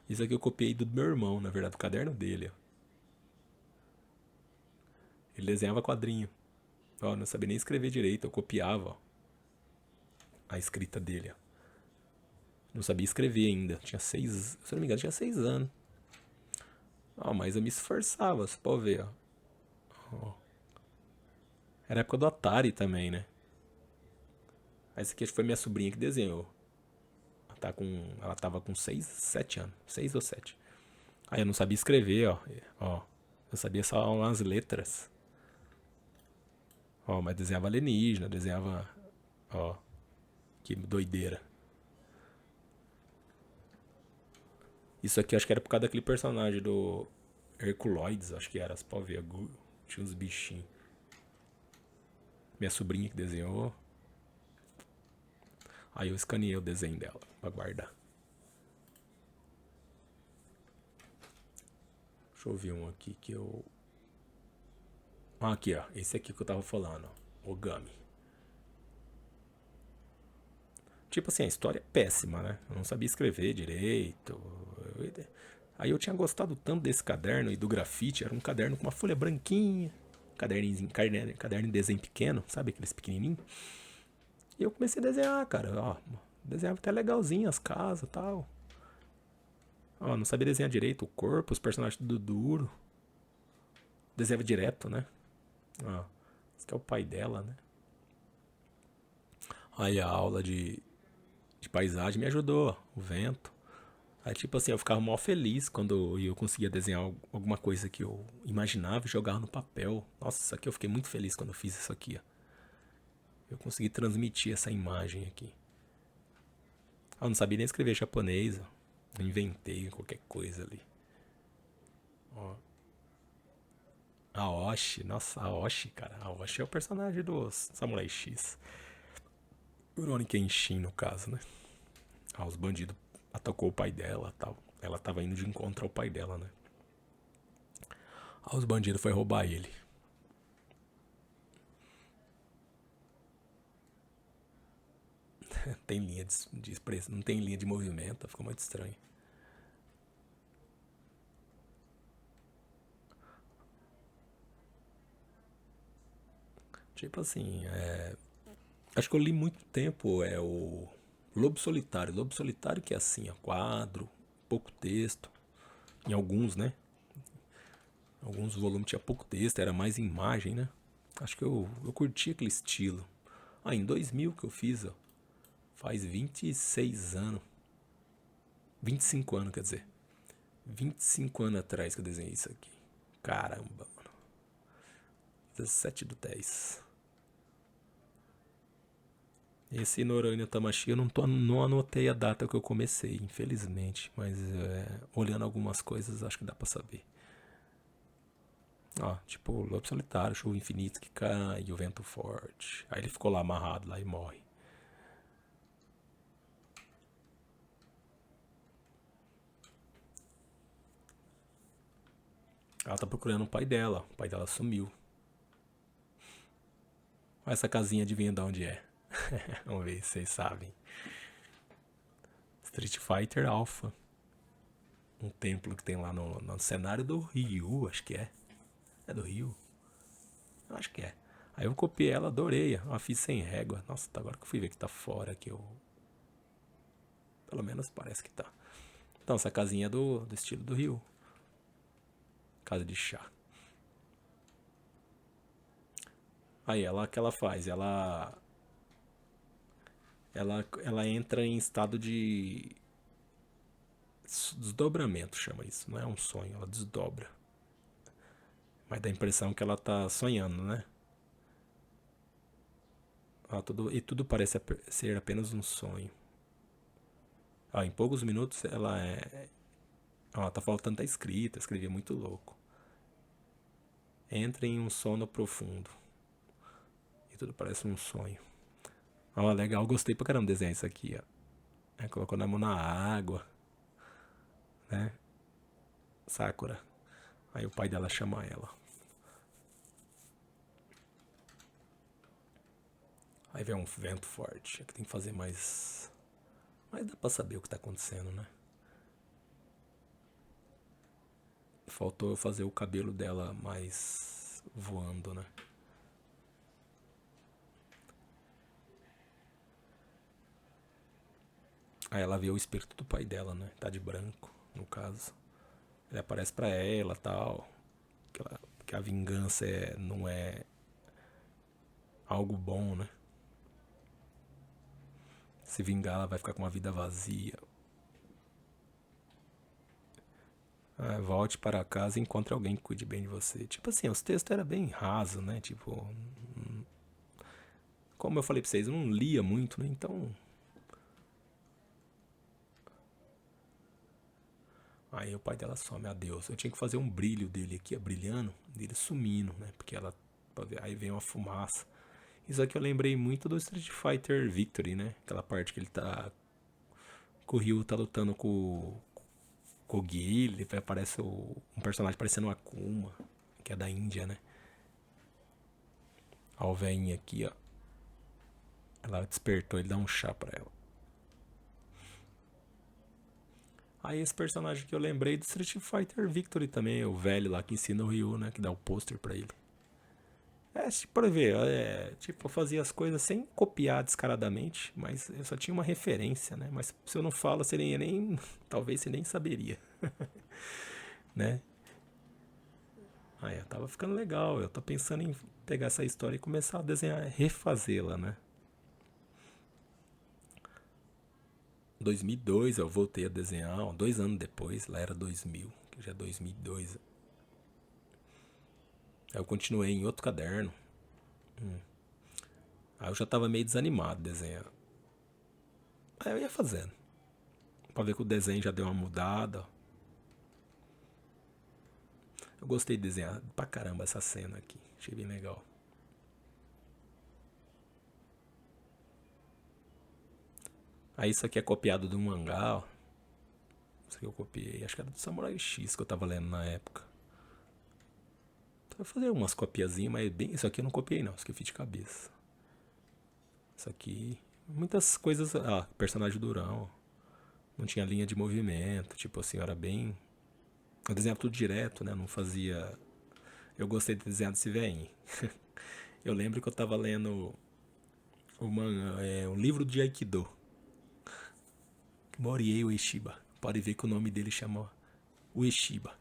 Isso aqui eu copiei do meu irmão, na verdade, do caderno dele, ó. Ele desenhava quadrinho. Ó, não sabia nem escrever direito, eu copiava, ó, a escrita dele, ó. Não sabia escrever ainda. Tinha 6. Se eu não me engano, tinha 6 anos. Ó, mas eu me esforçava, você pode ver, ó. Ó. Era a época do Atari também, né? Essa aqui acho que foi minha sobrinha que desenhou. Ela tava com 6, 7 anos. 6 ou 7. Aí eu não sabia escrever, ó. Ó. Eu sabia só umas letras. Ó, mas desenhava alienígena, desenhava. Ó. Que doideira. Isso aqui acho que era por causa daquele personagem do Herculoides, acho que era. Você pode ver, tinha uns bichinhos. Minha sobrinha que desenhou. Aí eu escaneei o desenho dela pra guardar. Deixa eu ver um aqui que eu. Ah, aqui, ó. Esse aqui que eu tava falando, ó. Ogami. Tipo assim, a história é péssima, né? Eu não sabia escrever direito. Aí eu tinha gostado tanto desse caderno e do grafite. Era um caderno com uma folha branquinha. Caderno em desenho pequeno, sabe? Aqueles pequenininhos. E eu comecei a desenhar, cara. Ó, desenhava até legalzinho as casas e tal. Ó, não sabia desenhar direito o corpo, os personagens tudo duro. Desenhava direto, né? Ó, esse aqui é o pai dela, né? Aí a aula de paisagem me ajudou, ó, o vento. Aí, tipo assim, eu ficava mal feliz quando eu conseguia desenhar alguma coisa que eu imaginava e jogava no papel. Nossa, isso aqui eu fiquei muito feliz quando eu fiz isso aqui, ó. Eu consegui transmitir essa imagem aqui. Ah, eu não sabia nem escrever japonês, ó. Eu inventei qualquer coisa ali. Ó. Aoshi, nossa, Aoshi, cara. Aoshi é o personagem do Samurai X. Rurouni Kenshin, no caso, né? Ah, os bandidos atacou o pai dela e tal. Ela tava indo de encontro ao pai dela, né? Aí os bandidos foi roubar ele. Tem linha de expressão, não tem linha de movimento, ficou muito estranho. Tipo assim, acho que eu li muito tempo o Lobo Solitário. Lobo Solitário que é assim, ó, quadro, pouco texto. Em alguns, né? Alguns volumes tinha pouco texto, era mais imagem, né? Acho que eu curti aquele estilo. Ah, em 2000 que eu fiz, ó. Faz 26 anos. 25 anos, quer dizer. 25 anos atrás que eu desenhei isso aqui. Caramba, mano. 17/10. Esse Noroi Tamashi eu não anotei a data que eu comecei, infelizmente. Mas olhando algumas coisas, acho que dá pra saber. Ó, tipo, Lobo Solitário, Chuva Infinita que cai, e o Vento Forte. Aí ele ficou lá amarrado lá e morre. Ela tá procurando o pai dela. O pai dela sumiu. Olha essa casinha, adivinha de onde é? Vamos ver se vocês sabem. Street Fighter Alpha. Um templo que tem lá no cenário do Ryu, acho que é. É do Rio? Eu acho que é. Aí eu copiei ela, adorei. Uma fiz sem régua. Nossa, agora que eu fui ver que tá fora que eu. Pelo menos parece que tá. Então, essa casinha é do estilo do Rio. Casa de chá. Aí ela que ela faz? Ela entra em estado de desdobramento, chama isso. Não é um sonho, ela desdobra. Mas dá a impressão que ela tá sonhando, né? E tudo parece ser apenas um sonho. Em poucos minutos ela é. Tá faltando a escrita, escrevia muito louco. Entra em um sono profundo. E tudo parece um sonho. Legal, gostei pra caramba de desenhar isso aqui, ó. Colocou na mão na água, né? Sakura. Aí o pai dela chama ela. Aí vem um vento forte. Aqui tem que fazer mais. Mas dá pra saber o que tá acontecendo, né? Faltou eu fazer o cabelo dela mais voando, né? Aí ela vê o espírito do pai dela, né? Tá de branco, no caso. Ele aparece pra ela, tal. Que a vingança não é algo bom, né? Se vingar, ela vai ficar com uma vida vazia. Ah, volte para casa e encontre alguém que cuide bem de você. Tipo assim, os textos eram bem rasos, né? Tipo, como eu falei pra vocês, eu não lia muito, né? Então. Aí o pai dela some, adeus. Eu tinha que fazer um brilho dele aqui, brilhando, dele sumindo, né? Porque ela. Aí vem uma fumaça. Isso aqui eu lembrei muito do Street Fighter Victory, né? Aquela parte que ele tá. Que o Ryu tá lutando com o Guile, aparece um personagem parecendo o Akuma, que é da Índia, né? A ovelhinha aqui, ó. Ela despertou, ele dá um chá pra ela. Aí esse personagem que eu lembrei do Street Fighter Victory também, o velho lá que ensina o Ryu, né? Que dá o pôster pra ele. Tipo, pra ver, tipo, eu fazia as coisas sem copiar descaradamente, mas eu só tinha uma referência, né? Mas se eu não falo, você nem. Talvez você nem saberia, né? Aí tava ficando legal. Eu tô pensando em pegar essa história e começar a desenhar, refazê-la, né? 2002 eu voltei a desenhar, 2 anos depois, lá era 2000, que já é 2002. Aí eu continuei em outro caderno. Aí eu já tava meio desanimado de desenhar. Aí eu ia fazendo, pra ver que o desenho já deu uma mudada. Eu gostei de desenhar pra caramba essa cena aqui, achei bem legal. Aí isso aqui é copiado de um mangá, ó. Isso aqui eu copiei, acho que era do Samurai X que eu tava lendo na época. Então eu vou fazer umas copiazinhas, mas bem, isso aqui eu não copiei não, isso aqui eu fiz de cabeça. Isso aqui, muitas coisas, personagem durão, não tinha linha de movimento, tipo assim, era bem. Eu desenhava tudo direto, né? Não fazia. Eu gostei de desenhar desse velhinho. Eu lembro que eu tava lendo um livro de Aikido, Moriei Ueshiba. Pode ver que o nome dele chama Ueshiba.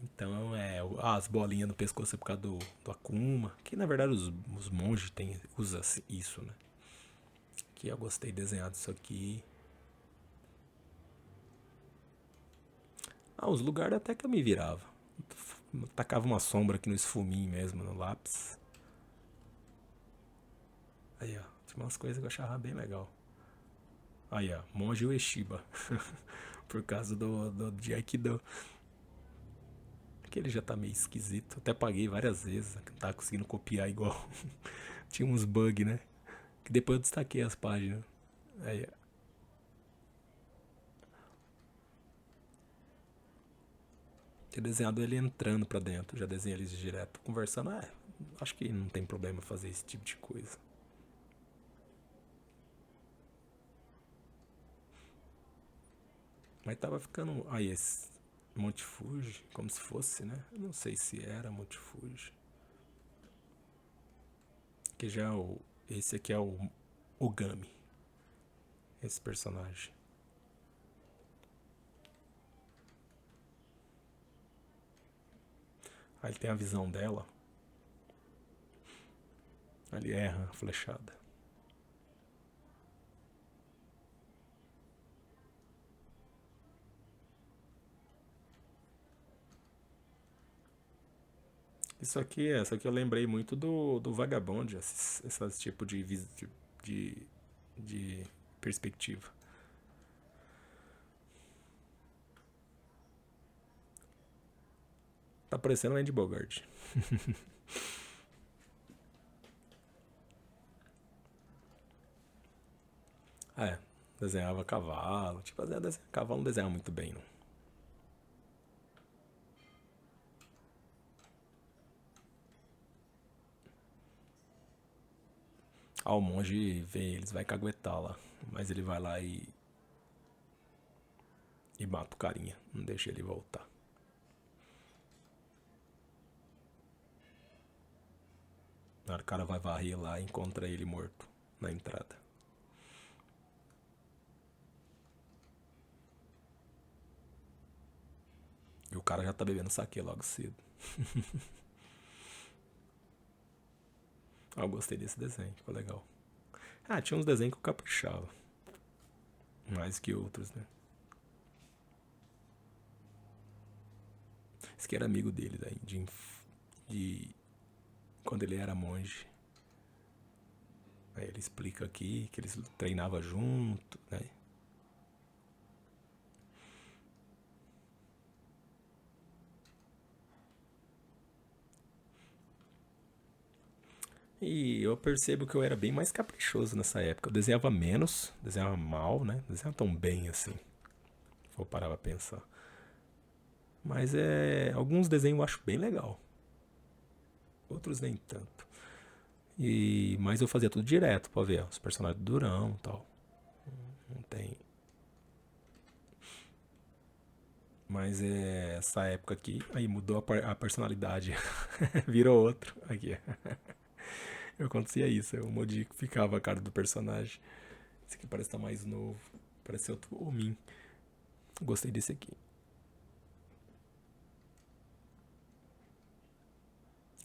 Então as bolinhas no pescoço é por causa do Akuma, que na verdade os monges usam isso, né? Que eu gostei de desenhar disso aqui. Os lugares até que eu me virava. Tacava uma sombra aqui no esfuminho mesmo, no lápis. Aí, ó. Tinha umas coisas que eu achava bem legal. Aí, ó. Monge Ueshiba. Por causa de Aikido. Que ele já tá meio esquisito. Até paguei várias vezes. Não tava conseguindo copiar igual. Tinha uns bugs, né? Que depois eu destaquei as páginas. Aí, ó. Tinha desenhado ele entrando pra dentro. Já desenhei eles direto. Conversando. Acho que não tem problema fazer esse tipo de coisa. Mas tava ficando. Aí, esse Monte Fuji, como se fosse, né? Eu não sei se era Monte Fuji. Que já esse aqui é o Ogami. Esse personagem. Aí ele tem a visão dela. Ele erra a flechada. Essa aqui eu lembrei muito do Vagabond, esse tipo de, de perspectiva. Tá parecendo o Andy Bogart. Desenhava cavalo. Tipo, cavalo não desenhava muito bem, não. Ah, o monge vê eles, vai caguetar lá. Mas ele vai lá e mata o carinha. Não deixa ele voltar. Na hora o cara vai varrer lá e encontra ele morto na entrada. E o cara já tá bebendo saque logo cedo. Ah, eu gostei desse desenho, ficou legal. Ah, tinha uns desenhos que eu caprichava. Mais que outros, né? Esse que era amigo dele, daí, de quando ele era monge. Aí ele explica aqui que eles treinavam junto, né? E eu percebo que eu era bem mais caprichoso nessa época. Eu desenhava menos, desenhava mal, né? Desenhava tão bem assim. Vou parar pra pensar. Mas alguns desenhos eu acho bem legal. Outros nem tanto. Mas eu fazia tudo direto pra ver os personagens do Durão e tal. Não tem. Mas essa época aqui, aí mudou a personalidade. Virou outro. Aqui. Eu acontecia isso, eu modificava a cara do personagem. Esse aqui parece estar mais novo. Parece outro homem. Gostei desse aqui.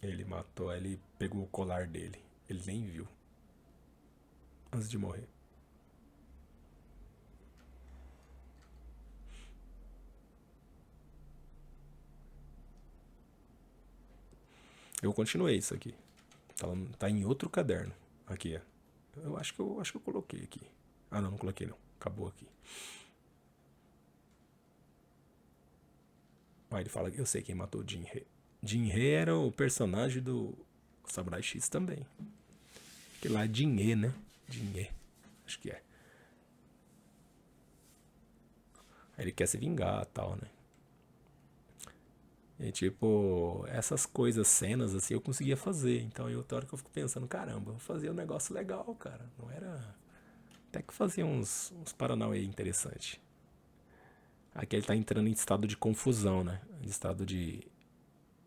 Ele matou, ele pegou o colar dele. Ele nem viu. Antes de morrer. Eu continuei isso aqui. Tá em outro caderno. Aqui, ó. Eu acho que eu coloquei aqui. Ah, não coloquei não. Acabou aqui. Aí ele fala que eu sei quem matou o Jinhe. Jinhe era o personagem do Samurai X também. Que lá é Jinhe, né? Jinhe. Acho que é. Aí ele quer se vingar e tal, né? E tipo, essas coisas, cenas assim, eu conseguia fazer. Então eu, tem hora que eu fico pensando, caramba, eu vou fazer um negócio legal, cara. Não era. Até que fazia uns Paranauê interessante. Aqui ele tá entrando em estado de confusão, né? Em estado de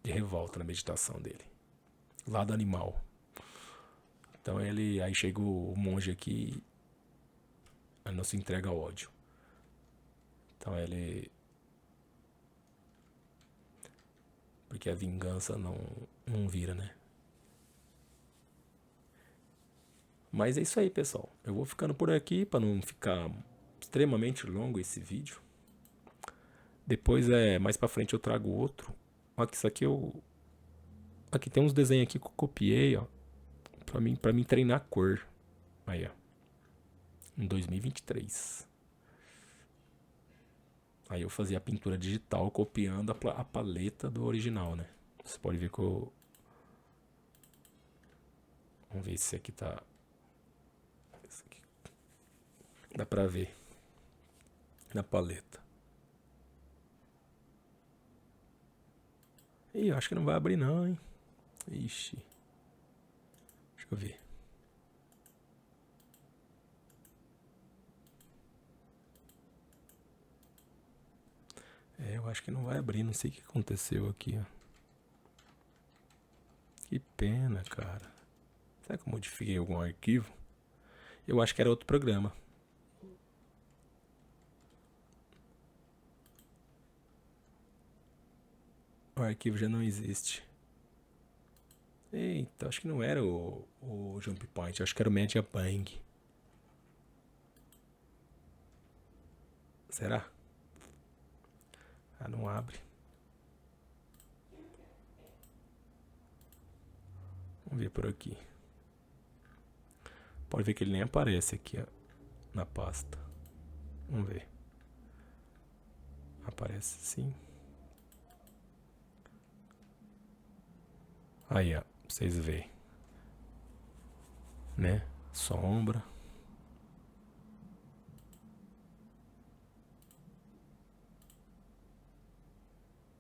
revolta na meditação dele. Lado animal. Então ele. Aí chega o monge aqui. Ele não se entrega ao ódio. Então ele. Porque a vingança não vira, né? Mas é isso aí, pessoal. Eu vou ficando por aqui para não ficar extremamente longo esse vídeo. Depois mais para frente eu trago outro. Aqui, isso aqui aqui tem uns desenhos aqui que eu copiei, ó, para mim treinar cor. Aí, ó. Em 2023. Aí eu fazia a pintura digital copiando a paleta do original, né? Você pode ver que eu. Vamos ver se esse aqui tá. Esse aqui. Dá pra ver na paleta. Ih, eu acho que não vai abrir não, hein? Ixi. Deixa eu ver. Eu acho que não vai abrir, não sei o que aconteceu aqui, ó. Que pena, cara. Será que eu modifiquei algum arquivo? Eu acho que era outro programa. O arquivo já não existe. Eita, acho que não era o Jump Point, acho que era o Media Bang. Será? Ah, não abre. Vamos ver por aqui. Pode ver que ele nem aparece aqui, ó, na pasta. Vamos ver. Aparece sim. Aí, ó, pra vocês verem. Né? Sombra.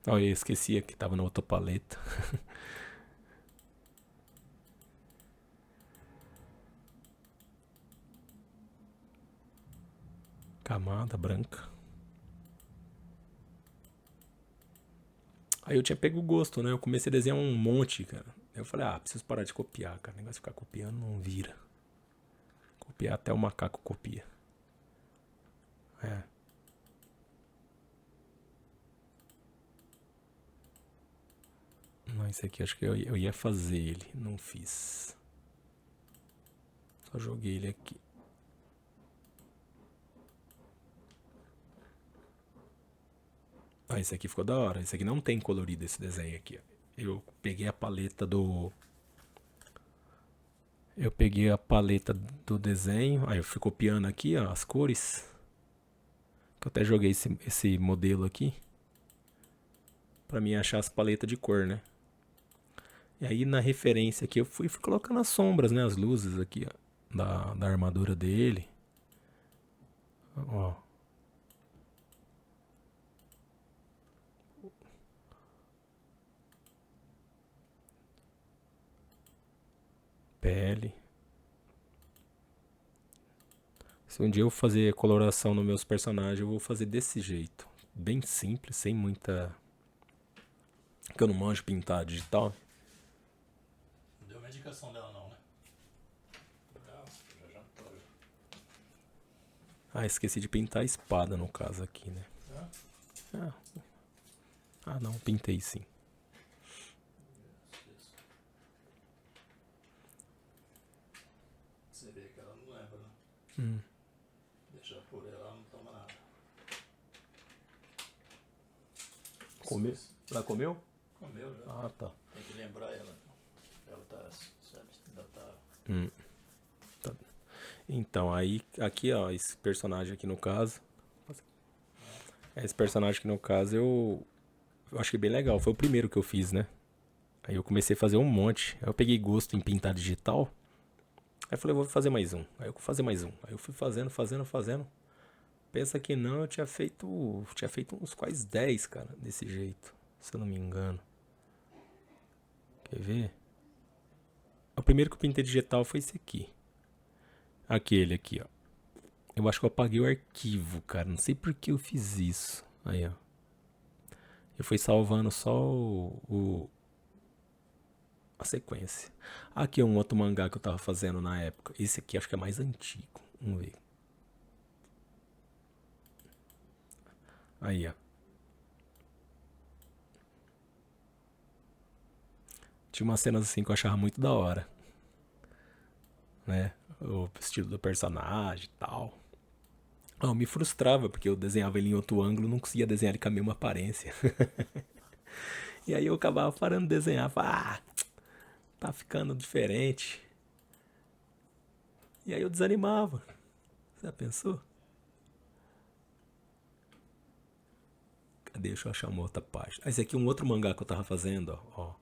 Olha, eu esqueci que tava na outra paleta. camada branca. Aí eu tinha pego o gosto, né? Eu comecei a desenhar um monte, cara. Aí eu falei, preciso parar de copiar, cara. O negócio de ficar copiando não vira. Copiar até o macaco copia. É. Não, esse aqui acho que eu ia fazer ele. Não fiz. Só joguei ele aqui. Esse aqui ficou da hora. Esse aqui não tem colorido, esse desenho aqui, ó. Eu peguei a paleta do... Eu peguei a paleta do desenho. Aí eu fui copiando aqui, ó, as cores. Eu até joguei esse modelo aqui. Pra mim achar as paletas de cor, né? E aí na referência aqui eu fui colocando as sombras, né? As luzes aqui, ó, da armadura dele. Ó. Pele. Se um dia eu fazer coloração nos meus personagens, eu vou fazer desse jeito. Bem simples, sem muita... Porque eu não manjo pintar digital. Não deu medicação dela não, né? Já tô. Esqueci de pintar a espada no caso aqui, né? Não, pintei sim. Você vê que ela não lembra, né? Deixa por ela não toma nada. Comeu? Ela comeu? Comeu já. Tá. Tem que lembrar ela. Ela tá, sabe, ainda tá... Tá. Então, aí, aqui, ó, esse personagem aqui no caso. Esse personagem aqui no caso eu achei bem legal. Foi o primeiro que eu fiz, né? Aí eu comecei a fazer um monte. Aí eu peguei gosto em pintar digital. Aí eu falei, vou fazer mais um. Aí eu vou fazer mais um. Aí eu fui fazendo. Pensa que não, eu tinha feito uns quase 10, cara, desse jeito. Se eu não me engano. Quer ver? O primeiro que eu pintei digital foi esse aqui. Aquele aqui, ó. Eu acho que eu apaguei o arquivo, cara. Não sei por que eu fiz isso. Aí, ó. Eu fui salvando só a sequência. Aqui é um outro mangá que eu tava fazendo na época. Esse aqui acho que é mais antigo. Vamos ver. Aí, ó. Tinha umas cenas assim que eu achava muito da hora. Né? O estilo do personagem e tal. Eu me frustrava, porque eu desenhava ele em outro ângulo, não conseguia desenhar ele com a mesma aparência. E aí eu acabava parando de desenhar, falava, tá ficando diferente. E aí eu desanimava. Você já pensou? Cadê? Deixa eu achar uma outra página. Esse aqui é um outro mangá que eu tava fazendo, ó.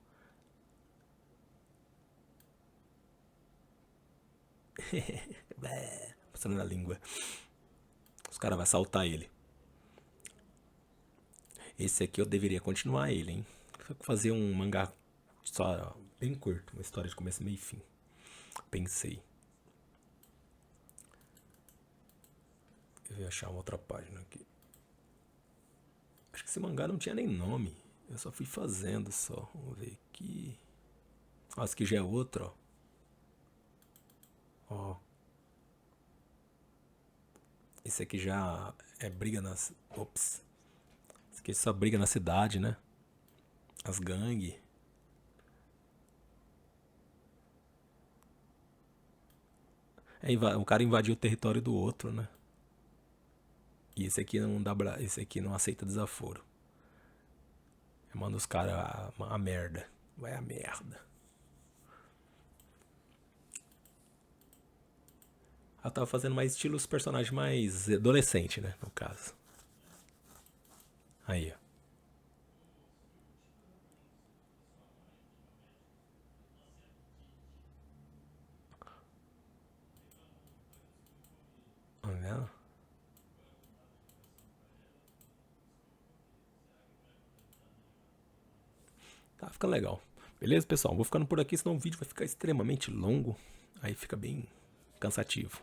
Passando na língua. Os caras vão saltar ele. Esse aqui eu deveria continuar ele, hein? Fazer um mangá só bem curto, uma história de começo, meio e fim. Pensei. Eu vou achar uma outra página aqui. Acho que esse mangá não tinha nem nome. Eu só fui fazendo só. Vamos ver aqui. Esse aqui já é outro, ó. Esse aqui já é briga nas... Ops. Esse aqui é só briga na cidade, né? As gangues. O cara invadiu o território do outro, né? E esse aqui não dá, esse aqui não aceita desaforo. Manda os caras a merda. Vai a merda. Ela tava fazendo mais estilos personagens mais adolescente, né? No caso. Aí, ó. Tá vendo? Tá ficando legal. Beleza, pessoal? Vou ficando por aqui, senão o vídeo vai ficar extremamente longo. Aí fica bem cansativo.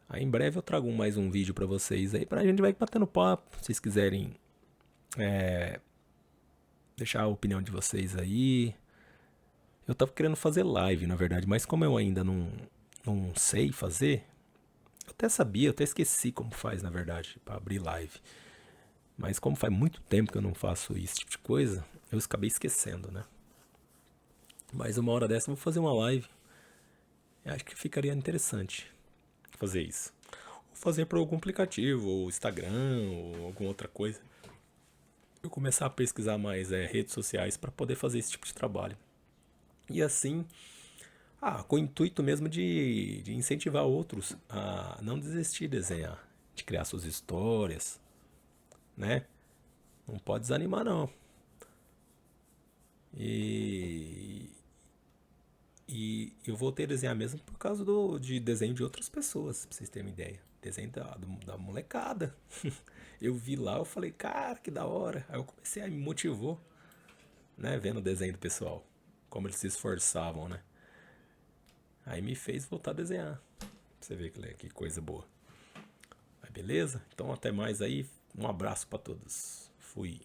Aí em breve eu trago mais um vídeo pra vocês aí, pra gente vai batendo papo. Se vocês quiserem deixar a opinião de vocês aí. Eu tava querendo fazer live, na verdade, mas como eu ainda não sei fazer, eu até sabia, eu até esqueci como faz, na verdade, pra abrir live. Mas como faz muito tempo que eu não faço esse tipo de coisa, eu acabei esquecendo, né? Mas uma hora dessa eu vou fazer uma live. Eu acho que ficaria interessante fazer isso. Ou fazer por algum aplicativo, ou Instagram, ou alguma outra coisa. Eu começar a pesquisar mais redes sociais para poder fazer esse tipo de trabalho. E assim, com o intuito mesmo de incentivar outros a não desistir de desenhar, de criar suas histórias, né? Não pode desanimar, não. E, e eu voltei a desenhar mesmo por causa de desenho de outras pessoas, pra vocês terem uma ideia. Desenho da molecada. Eu vi lá, eu falei, cara, que da hora. Aí eu comecei a me motivou, né? Vendo o desenho do pessoal, como eles se esforçavam, né? Aí me fez voltar a desenhar. Pra você ver que coisa boa. Mas beleza? Então até mais aí. Um abraço pra todos. Fui.